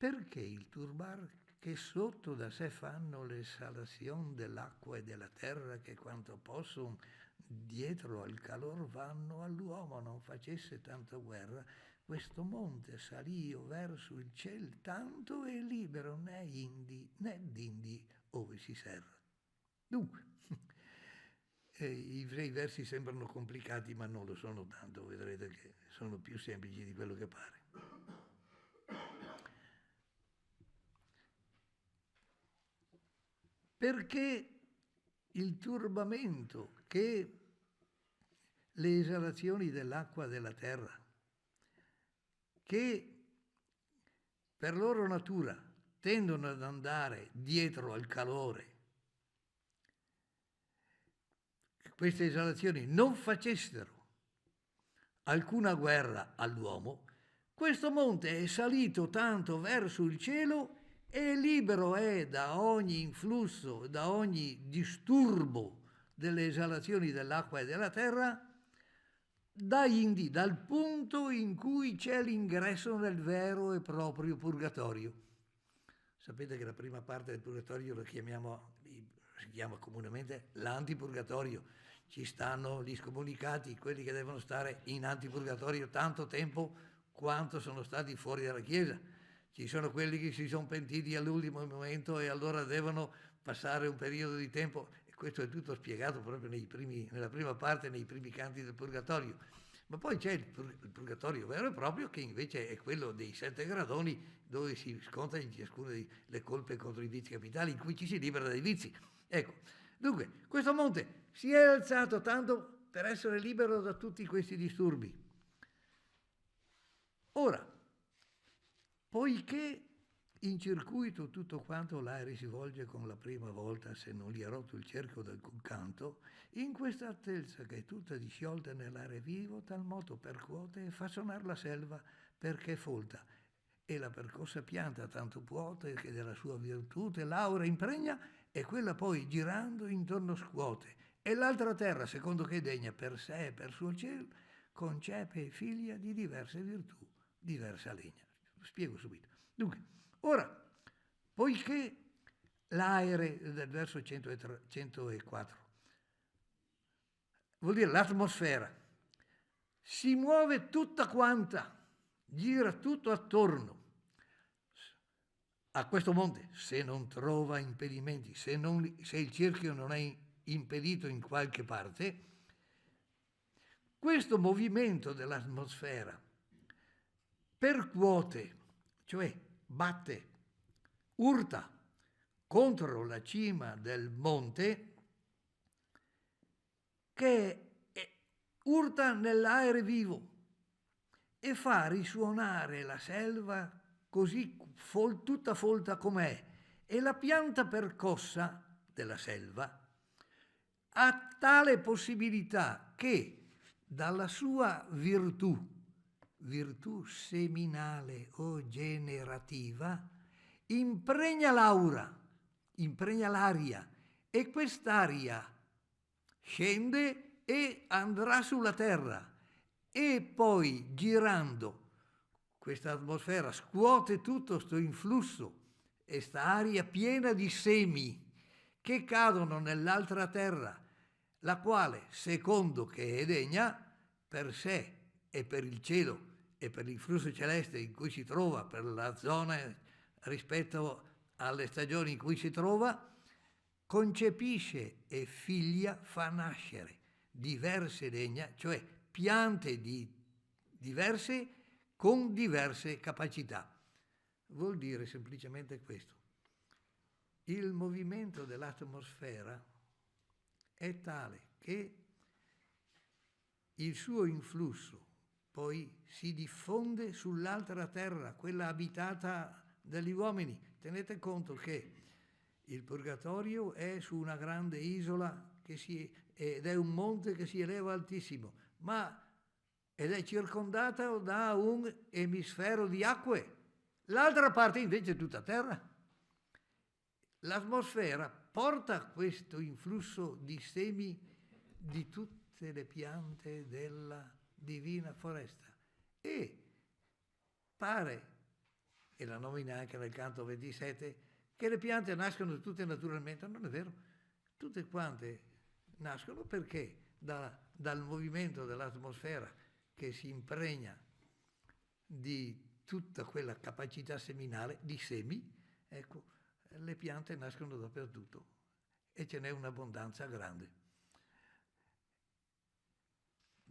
Perché il turbar che sotto da sé fanno l'esalazione dell'acqua e della terra, che quanto possono dietro al calor vanno, all'uomo non facesse tanta guerra, questo monte salio verso il ciel tanto e libero né indi né d'indi ove si serra. Dunque, i versi sembrano complicati, ma non lo sono tanto, vedrete che sono più semplici di quello che pare. Perché il turbamento che le esalazioni dell'acqua della terra, che per loro natura tendono ad andare dietro al calore, queste esalazioni non facessero alcuna guerra all'uomo, questo monte è salito tanto verso il cielo e libero è da ogni influsso, da ogni disturbo delle esalazioni dell'acqua e della terra, dal punto in cui c'è l'ingresso nel vero e proprio purgatorio. Sapete che la prima parte del purgatorio si chiama comunemente l'antipurgatorio. Ci stanno gli scomunicati, quelli che devono stare in antipurgatorio tanto tempo quanto sono stati fuori dalla Chiesa. Ci sono quelli che si sono pentiti all'ultimo momento e allora devono passare un periodo di tempo. E questo è tutto spiegato proprio nella prima parte, nei primi canti del purgatorio. Ma poi c'è il purgatorio vero e proprio, che invece è quello dei 7 gradoni, dove si sconta in ciascuna delle colpe contro i vizi capitali, in cui ci si libera dai vizi. Ecco, dunque, questo monte si è alzato tanto per essere libero da tutti questi disturbi. Ora, poiché in circuito tutto quanto l'aereo si volge con la prima volta, se non gli ha rotto il cerchio del canto, in questa altezza che è tutta disciolta nell'aria vivo, tal modo percuote e fa sonar la selva perché è folta, e la percossa pianta tanto puote che della sua virtute l'aura impregna, e quella poi girando intorno scuote, E l'altra terra, secondo che è degna per sé e per suo cielo, concepe figlia di diverse virtù, diversa legna. Lo spiego subito. Dunque, ora, poiché l'aere del verso 104 vuol dire l'atmosfera, si muove tutta quanta, gira tutto attorno a questo monte, se non trova impedimenti, se il cerchio non è impedito in qualche parte, questo movimento dell'atmosfera percuote, cioè batte, urta contro la cima del monte, che urta nell'aere vivo e fa risuonare la selva così tutta folta com'è, e la pianta percossa della selva ha tale possibilità che dalla sua virtù seminale o generativa, impregna l'aria, e quest'aria scende e andrà sulla terra, e poi girando questa atmosfera scuote tutto sto influsso e sta aria piena di semi che cadono nell'altra terra, la quale, secondo che è degna, per sé e per il cielo e per il flusso celeste in cui si trova, per la zona rispetto alle stagioni in cui si trova, concepisce e figlia, fa nascere diverse legna, cioè piante diverse con diverse capacità. Vuol dire semplicemente questo. Il movimento dell'atmosfera è tale che il suo influsso poi si diffonde sull'altra terra, quella abitata dagli uomini. Tenete conto che il Purgatorio è su una grande isola ed è un monte che si eleva altissimo, ed è circondata da un emisfero di acque. L'altra parte invece è tutta terra. L'atmosfera porta questo influsso di semi di tutte le piante della divina foresta, e pare, e la nomina anche nel canto 27, che le piante nascono tutte naturalmente. Non è vero, tutte quante nascono perché dal movimento dell'atmosfera che si impregna di tutta quella capacità seminale di semi, ecco, le piante nascono dappertutto e ce n'è un'abbondanza grande.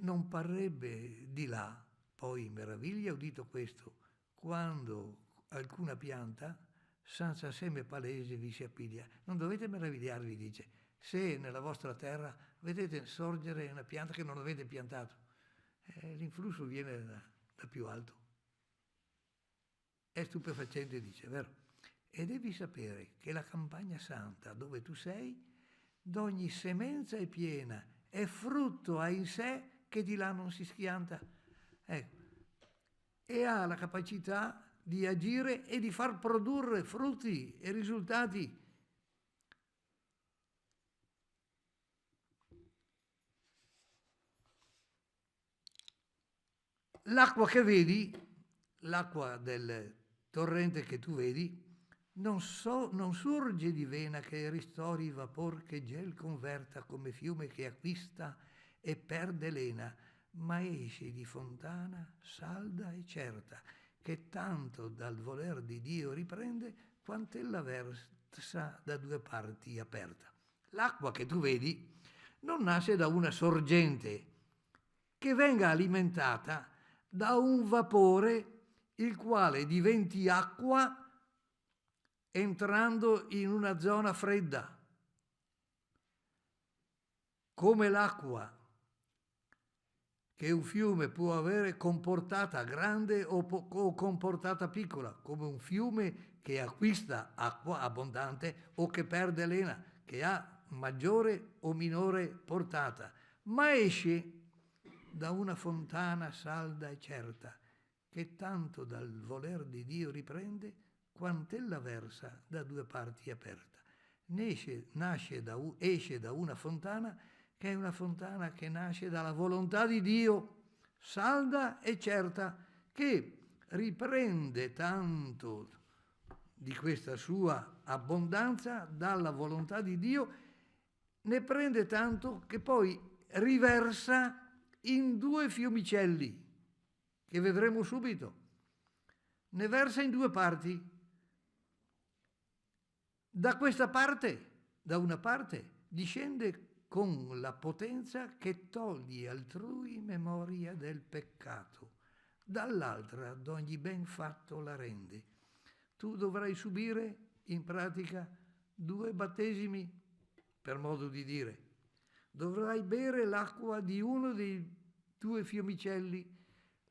Non parrebbe di là, poi meraviglia, udito questo, quando alcuna pianta senza seme palese vi si appiglia. Non dovete meravigliarvi, dice, se nella vostra terra vedete sorgere una pianta che non avete piantato. L'influsso viene da più alto. È stupefacente, dice, vero? E devi sapere che la campagna santa dove tu sei, d'ogni semenza è piena, e frutto ha in sé che di là non si schianta. Ecco. E ha la capacità di agire e di far produrre frutti e risultati. L'acqua che vedi, l'acqua del torrente che tu vedi, non surge di vena che ristori il vapor che gel converta come fiume che acquista e perde lena, ma esce di fontana salda e certa, che tanto dal voler di Dio riprende quant'ella versa da due parti aperta. L'acqua che tu vedi non nasce da una sorgente che venga alimentata da un vapore il quale diventi acqua entrando in una zona fredda, come l'acqua che un fiume può avere comportata grande o comportata piccola, come un fiume che acquista acqua abbondante o che perde lena, che ha maggiore o minore portata, ma esce da una fontana salda e certa, che tanto dal voler di Dio riprende, quant'ella versa da due parti aperta. Esce da una fontana che è una fontana che nasce dalla volontà di Dio, salda e certa, che riprende tanto di questa sua abbondanza dalla volontà di Dio, ne prende tanto che poi riversa in due fiumicelli, che vedremo subito. Ne versa in due parti. Da questa parte, da una parte, discende con la potenza che toglie altrui memoria del peccato, dall'altra d'ogni ben fatto la rende. Tu dovrai subire in pratica due battesimi, per modo di dire. Dovrai bere l'acqua di uno dei due fiumicelli,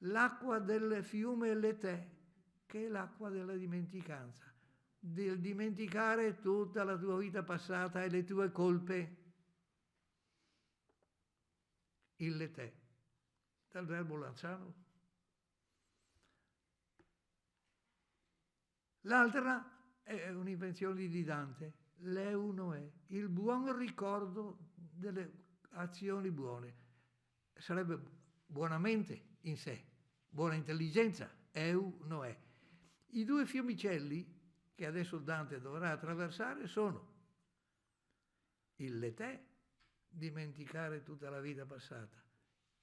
l'acqua del fiume Letè, che è l'acqua della dimenticanza, del dimenticare tutta la tua vita passata e le tue colpe. Il Letè, dal verbo lanciano. L'altra è un'invenzione di Dante, l'eunoe, il buon ricordo delle azioni buone. Sarebbe buonamente in sé, buona intelligenza, eunoe. I due fiumicelli che adesso Dante dovrà attraversare sono il Letè, dimenticare tutta la vita passata,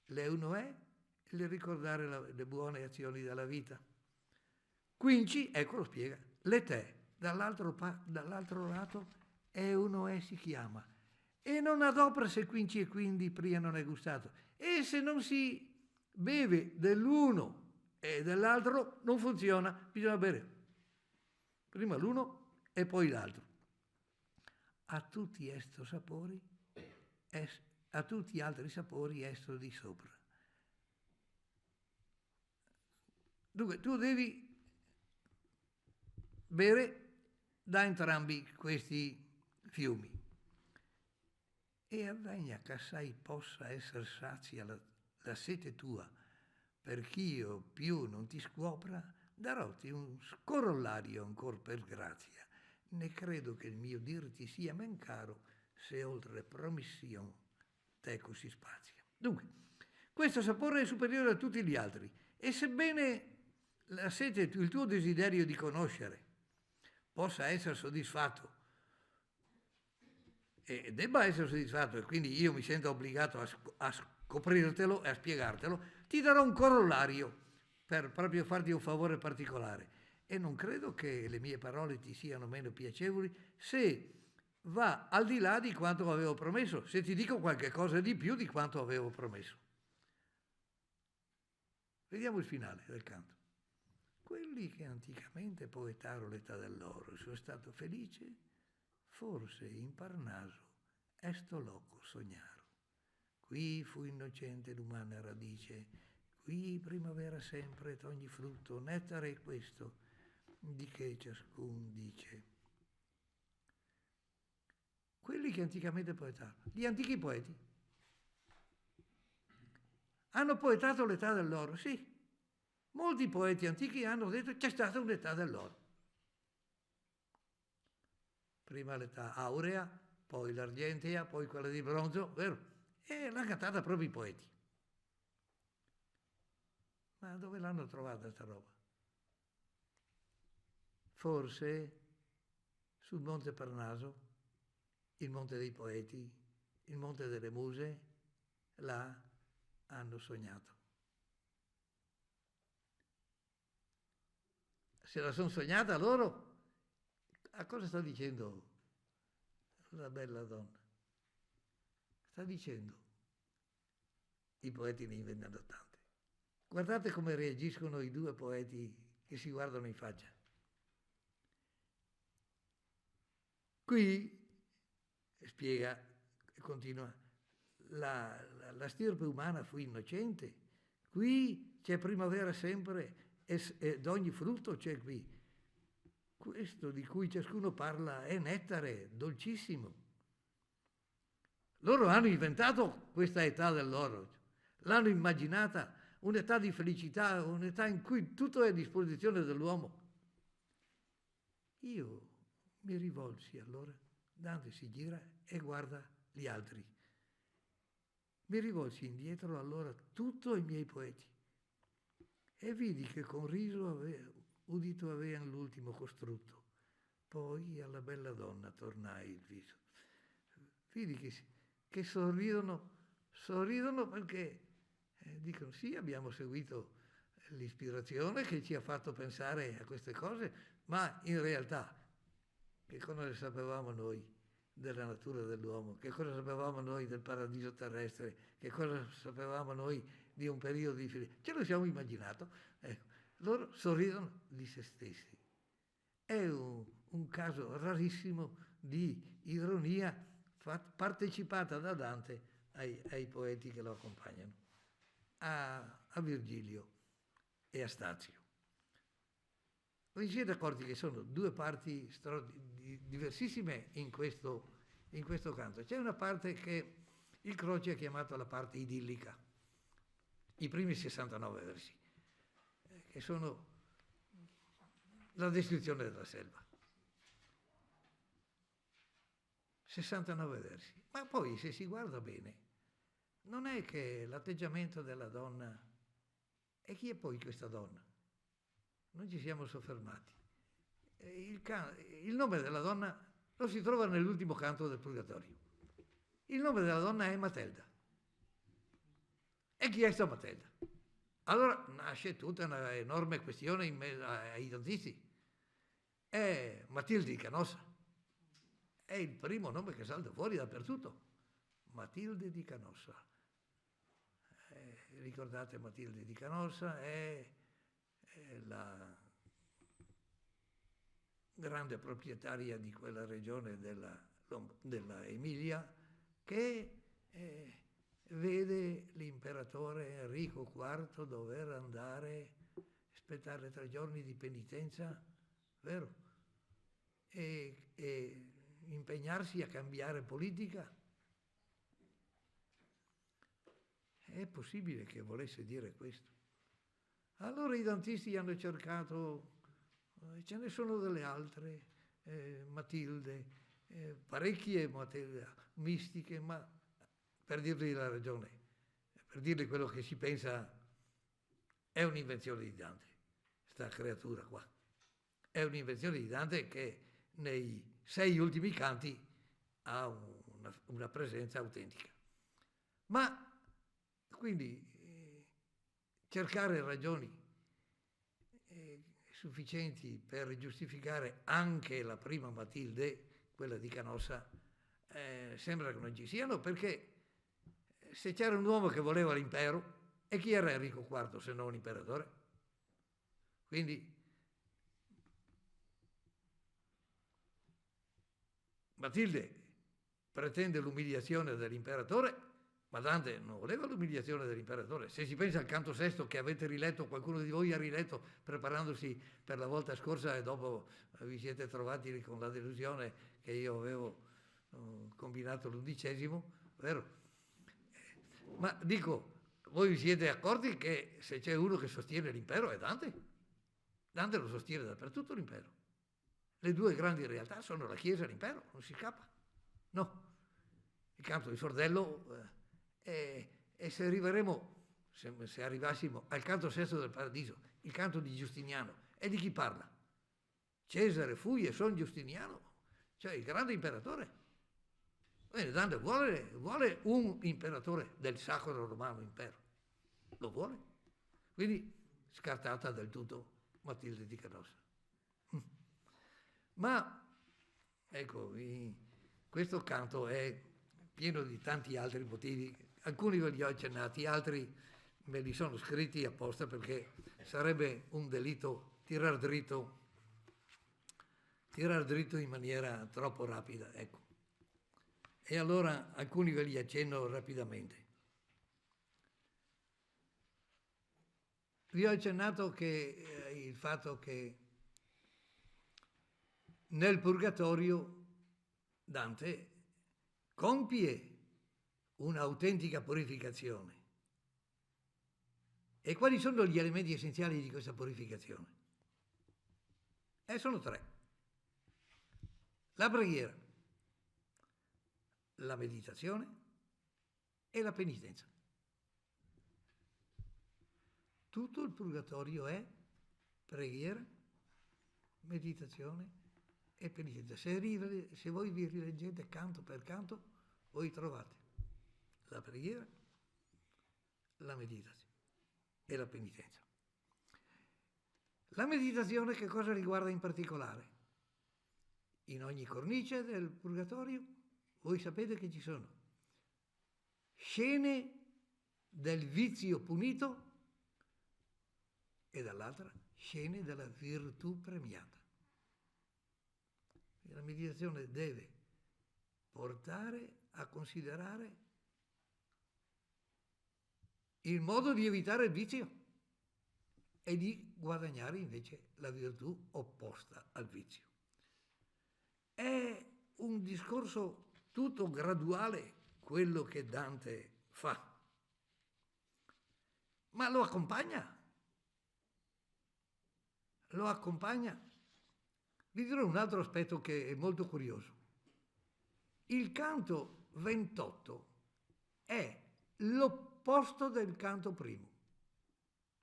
l'eunoe, il ricordare le buone azioni della vita. Quinci, ecco lo spiega, Letè, dall'altro lato eunoe si chiama, e non adopera se quinci e quindi pria non è gustato, e se non si beve dell'uno e dell'altro non funziona, bisogna bere prima l'uno e poi l'altro. A tutti estos sapori, a tutti altri sapori esto di sopra. Dunque, tu devi bere da entrambi questi fiumi e avvegna che assai possa essere sazia la sete tua, perch'io più non ti scopra, darotti un corollario ancor per grazia, ne credo che il mio dirti sia men caro, se oltre promission teco si spazia. Dunque, questo sapore è superiore a tutti gli altri, e sebbene la sete, il tuo desiderio di conoscere, possa essere soddisfatto e debba essere soddisfatto, e quindi io mi sento obbligato a scoprirtelo e a spiegartelo, ti darò un corollario per proprio farti un favore particolare. E non credo che le mie parole ti siano meno piacevoli se va al di là di quanto avevo promesso, se ti dico qualche cosa di più di quanto avevo promesso. Vediamo il finale del canto. Quelli che anticamente poetarono l'età dell'oro sono stato felice, forse in Parnaso esto loco sognaro. Qui fu innocente l'umana radice, qui primavera sempre d'ogni frutto, nettare è questo, di che ciascun dice. Quelli che anticamente poetarono, gli antichi poeti, hanno poetato l'età dell'oro, sì. Molti poeti antichi hanno detto che c'è stata un'età dell'oro. Prima l'età aurea, poi l'argentea, poi quella di bronzo, vero? E l'ha cantata proprio i poeti. Ma dove l'hanno trovata sta roba? Forse sul Monte Parnaso, il Monte dei Poeti, il Monte delle Muse, là hanno sognato. Se la sono sognata loro, a cosa sta dicendo la bella donna? Sta dicendo, i poeti ne inventano tante. Guardate come reagiscono i due poeti che si guardano in faccia. Qui, spiega e continua, la stirpe umana fu innocente, qui c'è primavera sempre e d'ogni frutto c'è qui. Questo di cui ciascuno parla è nettare, dolcissimo. Loro hanno inventato questa età dell'oro, l'hanno immaginata un'età di felicità, un'età in cui tutto è a disposizione dell'uomo. Io mi rivolsi allora, Dante si gira e guarda gli altri. Mi rivolsi indietro allora tutto ai miei poeti e vidi che con riso udito avean l'ultimo costrutto. Poi alla bella donna tornai il viso. Vidi che sorridono perché dicono sì, abbiamo seguito l'ispirazione che ci ha fatto pensare a queste cose, ma in realtà che cosa ne sapevamo noi della natura dell'uomo? Che cosa sapevamo noi del paradiso terrestre? Che cosa sapevamo noi di un periodo di felice? Ce lo siamo immaginato. Ecco, loro sorridono di se stessi. È un caso rarissimo di ironia partecipata da Dante ai poeti che lo accompagnano, a Virgilio e a Stazio. Vi siete accorti che sono due parti diversissime in questo canto? C'è una parte che il Croce ha chiamato la parte idillica, i primi 69 versi, che sono la descrizione della selva. 69 versi. Ma poi, se si guarda bene, non è che l'atteggiamento della donna... E chi è poi questa donna? Non ci siamo soffermati. Il nome della donna lo si trova nell'ultimo canto del Purgatorio. Il nome della donna è Matilda. E chi è sta Matilda? Allora nasce tutta una enorme questione in mezzo ai dantisti. È Matilde di Canossa. È il primo nome che salta fuori dappertutto. Matilde di Canossa. Ricordate Matilde di Canossa è la grande proprietaria di quella regione della Emilia che vede l'imperatore Enrico IV dover andare a aspettare 3 giorni di penitenza, vero? E impegnarsi a cambiare politica. È possibile che volesse dire questo? Allora i dantisti hanno cercato, ce ne sono delle altre, Matilde, parecchie Matilde mistiche, ma per dirvi la ragione, per dirvi quello che si pensa, è un'invenzione di Dante, sta creatura qua. È un'invenzione di Dante che nei 6 ultimi canti ha una presenza autentica. Ma quindi cercare ragioni sufficienti per giustificare anche la prima Matilde, quella di Canossa, sembra che non ci siano, perché se c'era un uomo che voleva l'impero, e chi era Enrico IV se non un imperatore? Quindi Matilde pretende l'umiliazione dell'imperatore, ma Dante non voleva l'umiliazione dell'imperatore. Se si pensa al canto sesto che avete riletto, qualcuno di voi ha riletto preparandosi per la volta scorsa e dopo vi siete trovati con la delusione che io avevo combinato l'11°, vero? Ma dico, voi vi siete accorti che se c'è uno che sostiene l'impero è Dante? Dante lo sostiene dappertutto l'impero. Le due grandi realtà sono la Chiesa e l'impero, non si scappa. No. Il canto di Sordello, e se arriveremo, se arrivassimo al canto sesto del Paradiso, il canto di Giustiniano, e di chi parla? Cesare fui e son Giustiniano, cioè il grande imperatore. Bene, Dante vuole un imperatore del Sacro Romano Impero, lo vuole. Quindi scartata del tutto Matilde di Canossa. Ma ecco, questo canto è pieno di tanti altri motivi, alcuni ve li ho accennati, altri me li sono scritti apposta perché sarebbe un delitto tirar dritto in maniera troppo rapida, ecco. E allora alcuni ve li accenno rapidamente. Vi ho accennato che il fatto che nel Purgatorio Dante compie un'autentica purificazione. E quali sono gli elementi essenziali di questa purificazione? Sono 3. La preghiera, la meditazione e la penitenza. Tutto il purgatorio è preghiera, meditazione e penitenza. Se voi vi rileggete canto per canto, voi trovate la preghiera, la meditazione e la penitenza. La meditazione che cosa riguarda in particolare? In ogni cornice del purgatorio voi sapete che ci sono scene del vizio punito e dall'altra scene della virtù premiata. La meditazione deve portare a considerare il modo di evitare il vizio e di guadagnare invece la virtù opposta al vizio. È un discorso tutto graduale quello che Dante fa, ma lo accompagna. Lo accompagna. Vi dirò un altro aspetto che è molto curioso. Il canto 28 è l'opposto del canto primo,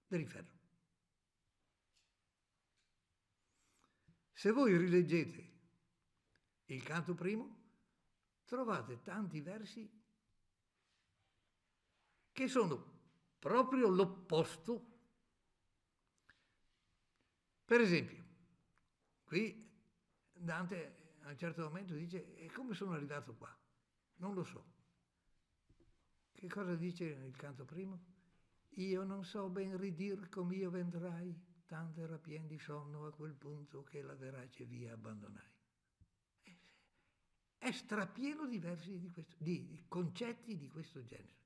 dell'inferno. Se voi rileggete il canto primo, trovate tanti versi che sono proprio l'opposto. Per esempio, qui Dante a un certo momento dice: e come sono arrivato qua? Non lo so. Che cosa dice nel canto primo? Io non so ben ridir com'io vendrai, tanto era pien di sonno a quel punto che la verace via abbandonai. È strapieno di versi di concetti di questo genere.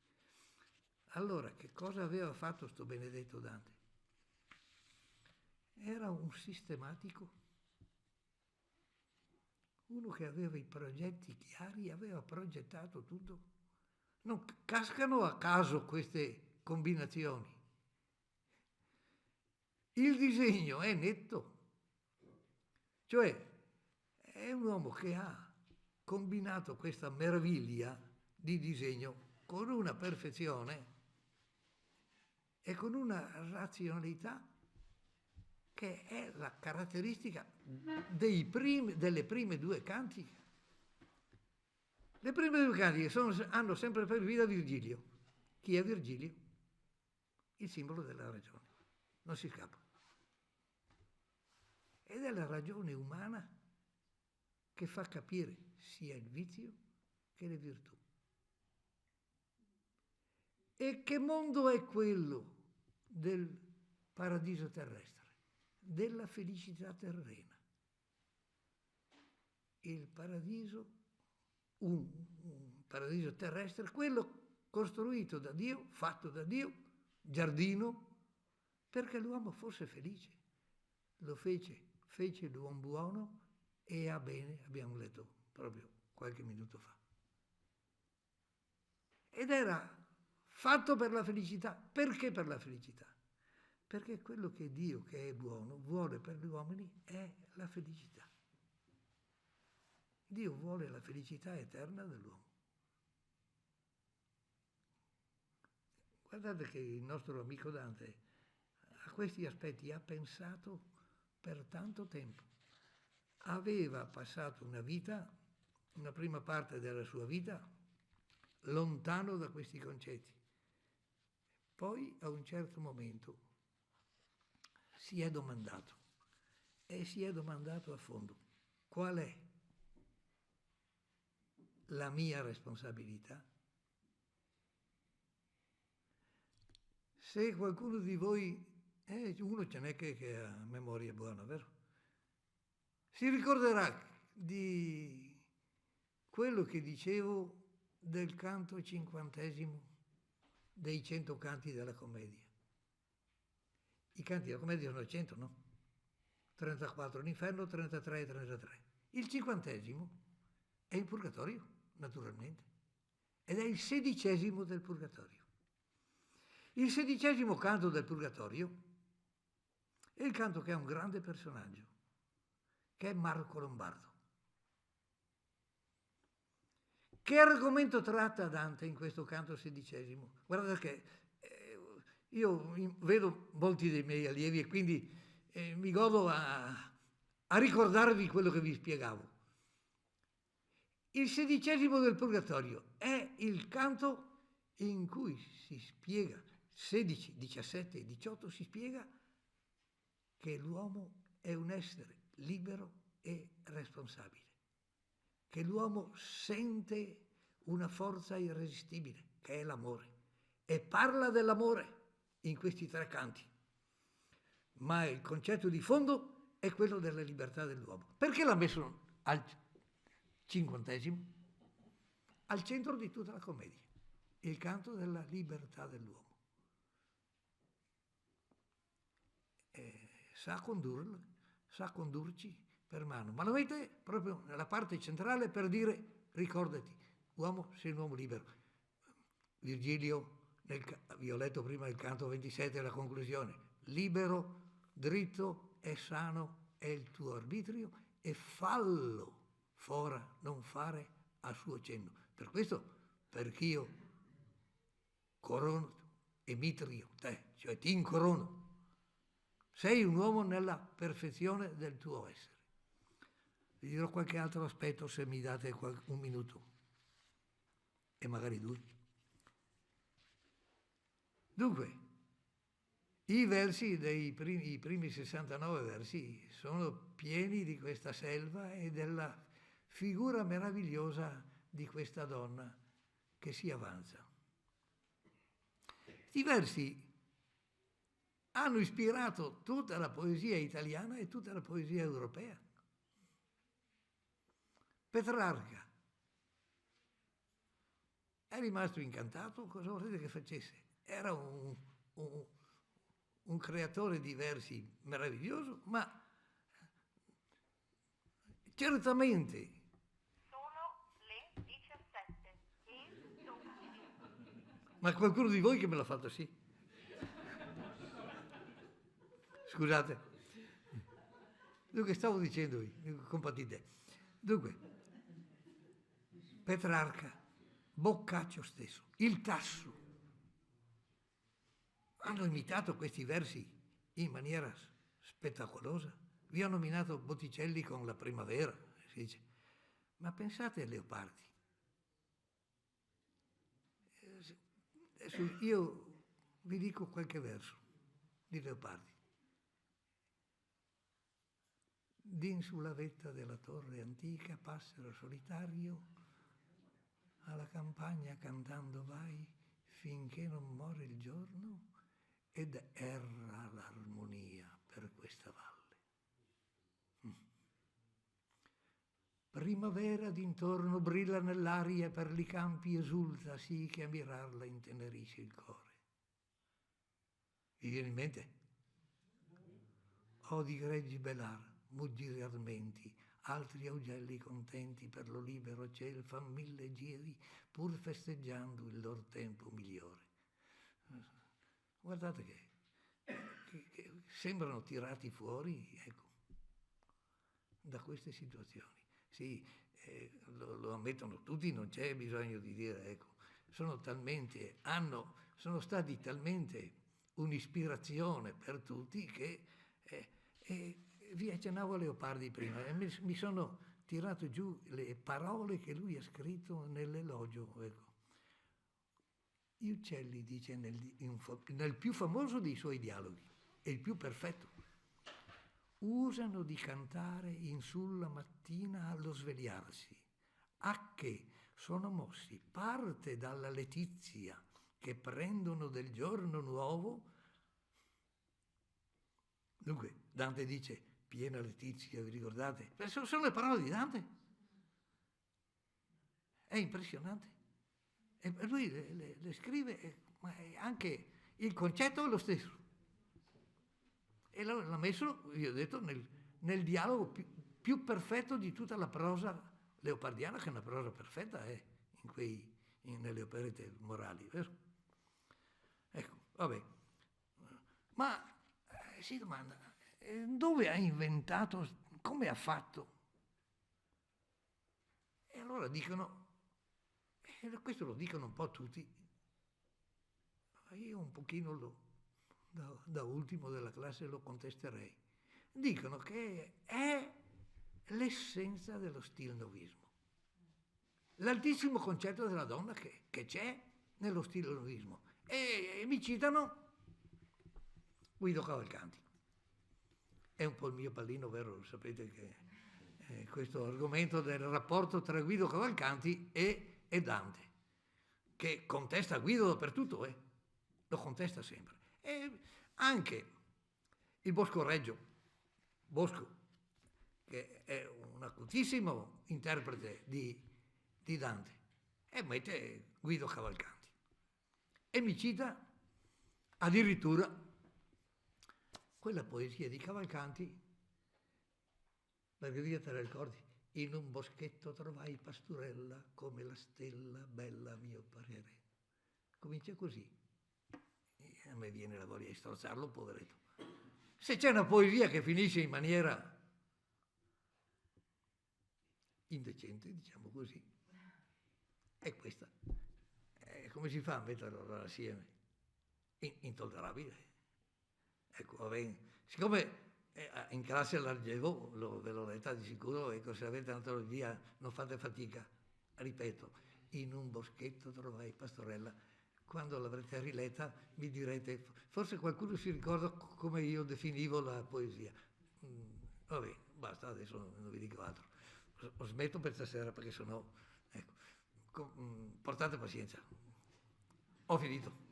Allora, che cosa aveva fatto sto benedetto Dante? Era un sistematico, uno che aveva i progetti chiari, aveva progettato tutto. Non cascano a caso queste combinazioni. Il disegno è netto, cioè è un uomo che ha combinato questa meraviglia di disegno con una perfezione e con una razionalità che è la caratteristica delle prime due cantiche. Le prime due cantiche hanno sempre per guida Virgilio. Chi è Virgilio? Il simbolo della ragione. Non si scappa. Ed è la ragione umana che fa capire sia il vizio che le virtù. E che mondo è quello del paradiso terrestre? Della felicità terrena. Il paradiso, un paradiso terrestre, quello costruito da Dio, fatto da Dio, giardino, perché l'uomo fosse felice. Lo fece l'uomo buono e ha bene, abbiamo letto proprio qualche minuto fa. Ed era fatto per la felicità. Perché per la felicità? Perché quello che Dio, che è buono, vuole per gli uomini è la felicità. Dio vuole la felicità eterna dell'uomo. Guardate che il nostro amico Dante a questi aspetti ha pensato per tanto tempo. Aveva passato una vita, una prima parte della sua vita, lontano da questi concetti. Poi a un certo momento si è domandato a fondo: qual è la mia responsabilità? Se qualcuno di voi, uno ce n'è che ha memoria buona, vero? Si ricorderà di quello che dicevo del canto 50° dei 100 canti della commedia. I canti della commedia sono 100, no? 34 l'inferno, 33 e 33. Il 50° è il purgatorio, naturalmente, ed è il 16° del purgatorio. Il 16° canto del purgatorio è il canto che ha un grande personaggio, che è Marco Lombardo, Che argomento tratta Dante in questo canto XVI? Guardate che io vedo molti dei miei allievi e quindi mi godo a ricordarvi quello che vi spiegavo. Il XVI del Purgatorio è il canto in cui si spiega, 16, 17 e 18 si spiega che l'uomo è un essere libero e responsabile, che l'uomo sente una forza irresistibile, che è l'amore, e parla dell'amore in questi tre canti. Ma il concetto di fondo è quello della libertà dell'uomo. Perché l'ha messo al 50°? Al centro di tutta la commedia, il canto della libertà dell'uomo. Sa condurci per mano, ma lo mette proprio nella parte centrale per dire: ricordati, uomo, sei un uomo libero. Virgilio, vi ho letto prima il canto 27, la conclusione: libero, dritto e sano è il tuo arbitrio e fallo, fora non fare a suo cenno. Per questo, perch'io corono e mitrio te, cioè ti incorono. Sei un uomo nella perfezione del tuo essere. Vi dirò qualche altro aspetto se mi date un minuto, e magari due. Dunque, i versi i primi 69 versi sono pieni di questa selva e della figura meravigliosa di questa donna che si avanza. Questi versi hanno ispirato tutta la poesia italiana e tutta la poesia europea. Petrarca è rimasto incantato, cosa volete che facesse? Era un creatore di versi meraviglioso, ma certamente. Sono le 17 e 12. Ma qualcuno di voi che me l'ha fatto sì? Scusate. Dunque, stavo dicendo io, compatite. Dunque, Petrarca, Boccaccio stesso, il Tasso, hanno imitato questi versi in maniera spettacolosa. Vi ho nominato Botticelli con La primavera, si dice. Ma pensate a Leopardi. Adesso io vi dico qualche verso di Leopardi. Din sulla vetta della torre antica, passero solitario, alla campagna cantando vai, finché non muore il giorno ed erra l'armonia per questa valle. Primavera d'intorno brilla nell'aria, per li campi esulta, sì che a mirarla intenerisce il cuore. Vi viene in mente? Odi greggi belar, muggire armenti, altri augelli contenti per lo libero ciel fan 1000 giri, pur festeggiando il lor tempo migliore. Guardate che sembrano tirati fuori, ecco, da queste situazioni. Sì, lo ammettono tutti, non c'è bisogno di dire, ecco, sono stati talmente un'ispirazione per tutti che vi accennavo a Leopardi prima e mi sono tirato giù le parole che lui ha scritto nell'elogio, ecco. Gli uccelli, dice nel più famoso dei suoi dialoghi, e il più perfetto, usano di cantare in sulla mattina allo svegliarsi, a che sono mossi parte dalla letizia che prendono del giorno nuovo. Dunque, Dante dice, piena letizia, vi ricordate? Sono le parole di Dante. È impressionante. E lui le scrive, ma anche il concetto è lo stesso. E l'ha messo, vi ho detto, nel dialogo più perfetto di tutta la prosa leopardiana, che è una prosa perfetta nelle operette morali, vero? Ecco, vabbè. Ma si domanda, dove ha inventato, come ha fatto? E allora dicono, Questo lo dicono un po' tutti, ma io un pochino da ultimo della classe lo contesterei. Dicono che è l'essenza dello stilnovismo. L'altissimo concetto della donna che c'è nello stilnovismo. E mi citano Guido Cavalcanti. È un po' il mio pallino, vero? Sapete che questo argomento del rapporto tra Guido Cavalcanti e Dante, che contesta Guido dappertutto, lo contesta sempre. E anche il Bosco, che è un acutissimo interprete di Dante, e mette Guido Cavalcanti. E mi cita addirittura quella poesia di Cavalcanti, Margherita, te la ricordi? In un boschetto trovai pasturella, come la stella bella a mio parere. Comincia così. E a me viene la voglia di strozzarlo, poveretto. Se c'è una poesia che finisce in maniera indecente, diciamo così, è questa. Come si fa a metterla assieme? Intollerabile. Ecco, va bene. Siccome in classe l'algevo, ve l'ho letta di sicuro, ecco, se avete un'antologia non fate fatica. Ripeto, in un boschetto trovai pastorella. Quando l'avrete riletta mi direte, forse qualcuno si ricorda come io definivo la poesia. Va bene, basta, adesso non vi dico altro. Smetto per stasera perché sennò, ecco, portate pazienza. Ho finito.